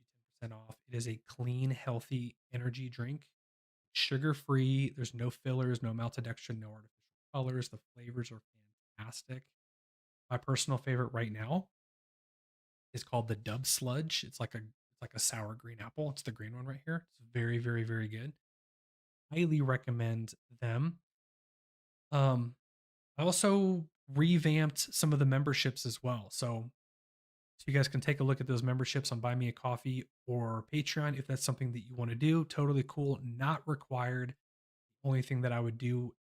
10% off. It is a clean, healthy energy drink. Sugar free. There's no fillers, no maltodextrin, no artificial colors. The flavors are fantastic. My personal favorite right now is called the Dub Sludge. It's like a sour green apple. It's the green one right here. It's very, very, very good. Highly recommend them. I also revamped some of the memberships as well. So you guys can take a look at those memberships on Buy Me a Coffee or Patreon if that's something that you want to do. Totally cool. Not required. The only thing that I do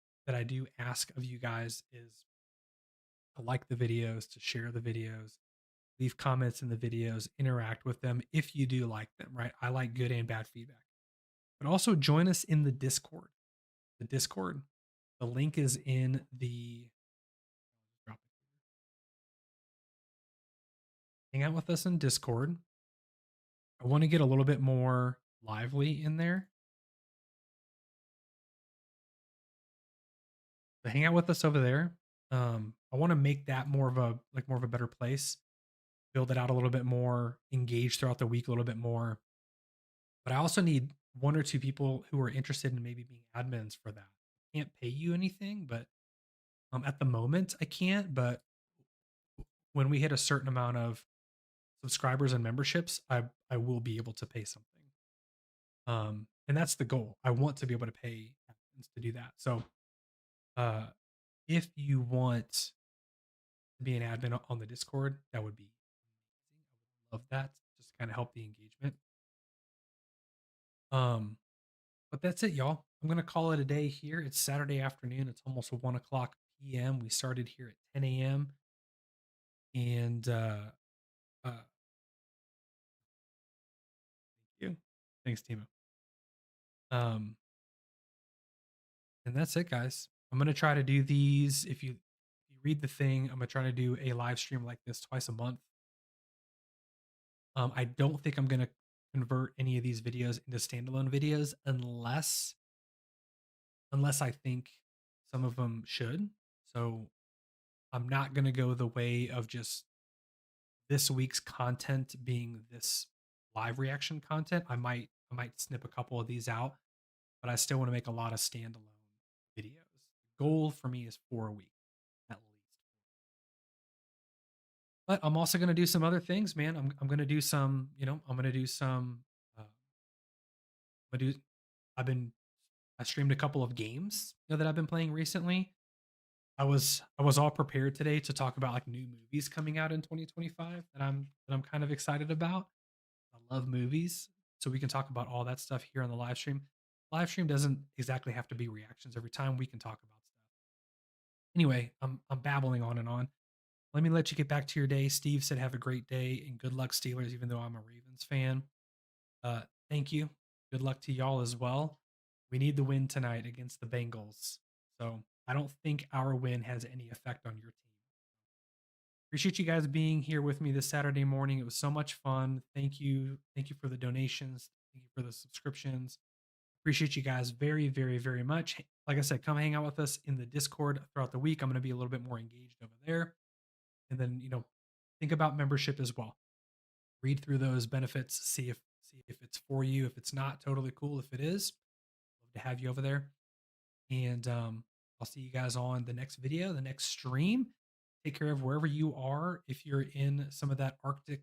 ask of you guys is to like the videos, to share the videos, leave comments in the videos, interact with them if you do like them, right? I like good and bad feedback. But also join us in the Discord. The link is in the hang out with us in Discord. I want to get a little bit more lively in there. So hang out with us over there. I want to make that more of a better place. Build it out a little bit more, engage throughout the week a little bit more. But I also need 1 or 2 people who are interested in maybe being admins for that. I can't pay you anything, but at the moment I can't. But when we hit a certain amount of subscribers and memberships, I will be able to pay something. And that's the goal. I want to be able to pay admins to do that. So if you want to be an admin on the Discord, that would be amazing. I would love that. Just kind of help the engagement. But that's it, y'all. I'm gonna call it a day here. It's Saturday afternoon. It's almost 1:00 p.m. We started here at 10 a.m. And thank you. Thanks, Timo. And that's it, guys. I'm gonna try to do these. If you read the thing, I'm gonna try to do a live stream like this twice a month. I don't think I'm gonna convert any of these videos into standalone videos unless I think some of them should. So I'm not gonna go the way of just this week's content being this live reaction content. I might snip a couple of these out, but I still want to make a lot of standalone videos. The goal for me is 4 a week at least. But I'm also going to do some other things, man. I'm going to do some, I'm going to do some I streamed a couple of games that I've been playing recently. I was all prepared today to talk about like new movies coming out in 2025 that I'm kind of excited about. love movies, so we can talk about all that stuff here on the live stream. Live stream doesn't exactly have to be reactions every time. We can talk about stuff. Anyway, I'm babbling on and on. Let me let you get back to your day. Steve said, "Have a great day and good luck, Steelers." Even though I'm a Ravens fan, thank you. Good luck to y'all as well. We need the win tonight against the Bengals. So I don't think our win has any effect on your team. Appreciate you guys being here with me this Saturday morning. It was so much fun. Thank you. Thank you for the donations. Thank you for the subscriptions. Appreciate you guys very, very, very much. Like I said, come hang out with us in the Discord throughout the week. I'm going to be a little bit more engaged over there. And then, think about membership as well. Read through those benefits, see if it's for you. If it's not, totally cool. If it is, love to have you over there. And I'll see you guys on the next video, the next stream. Take care of wherever you are. If you're in some of that Arctic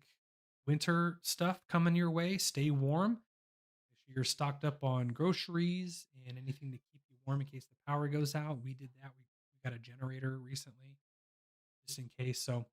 winter stuff coming your way, stay warm. Make sure you're stocked up on groceries and anything to keep you warm in case the power goes out. We did that. We got a generator recently just in case. So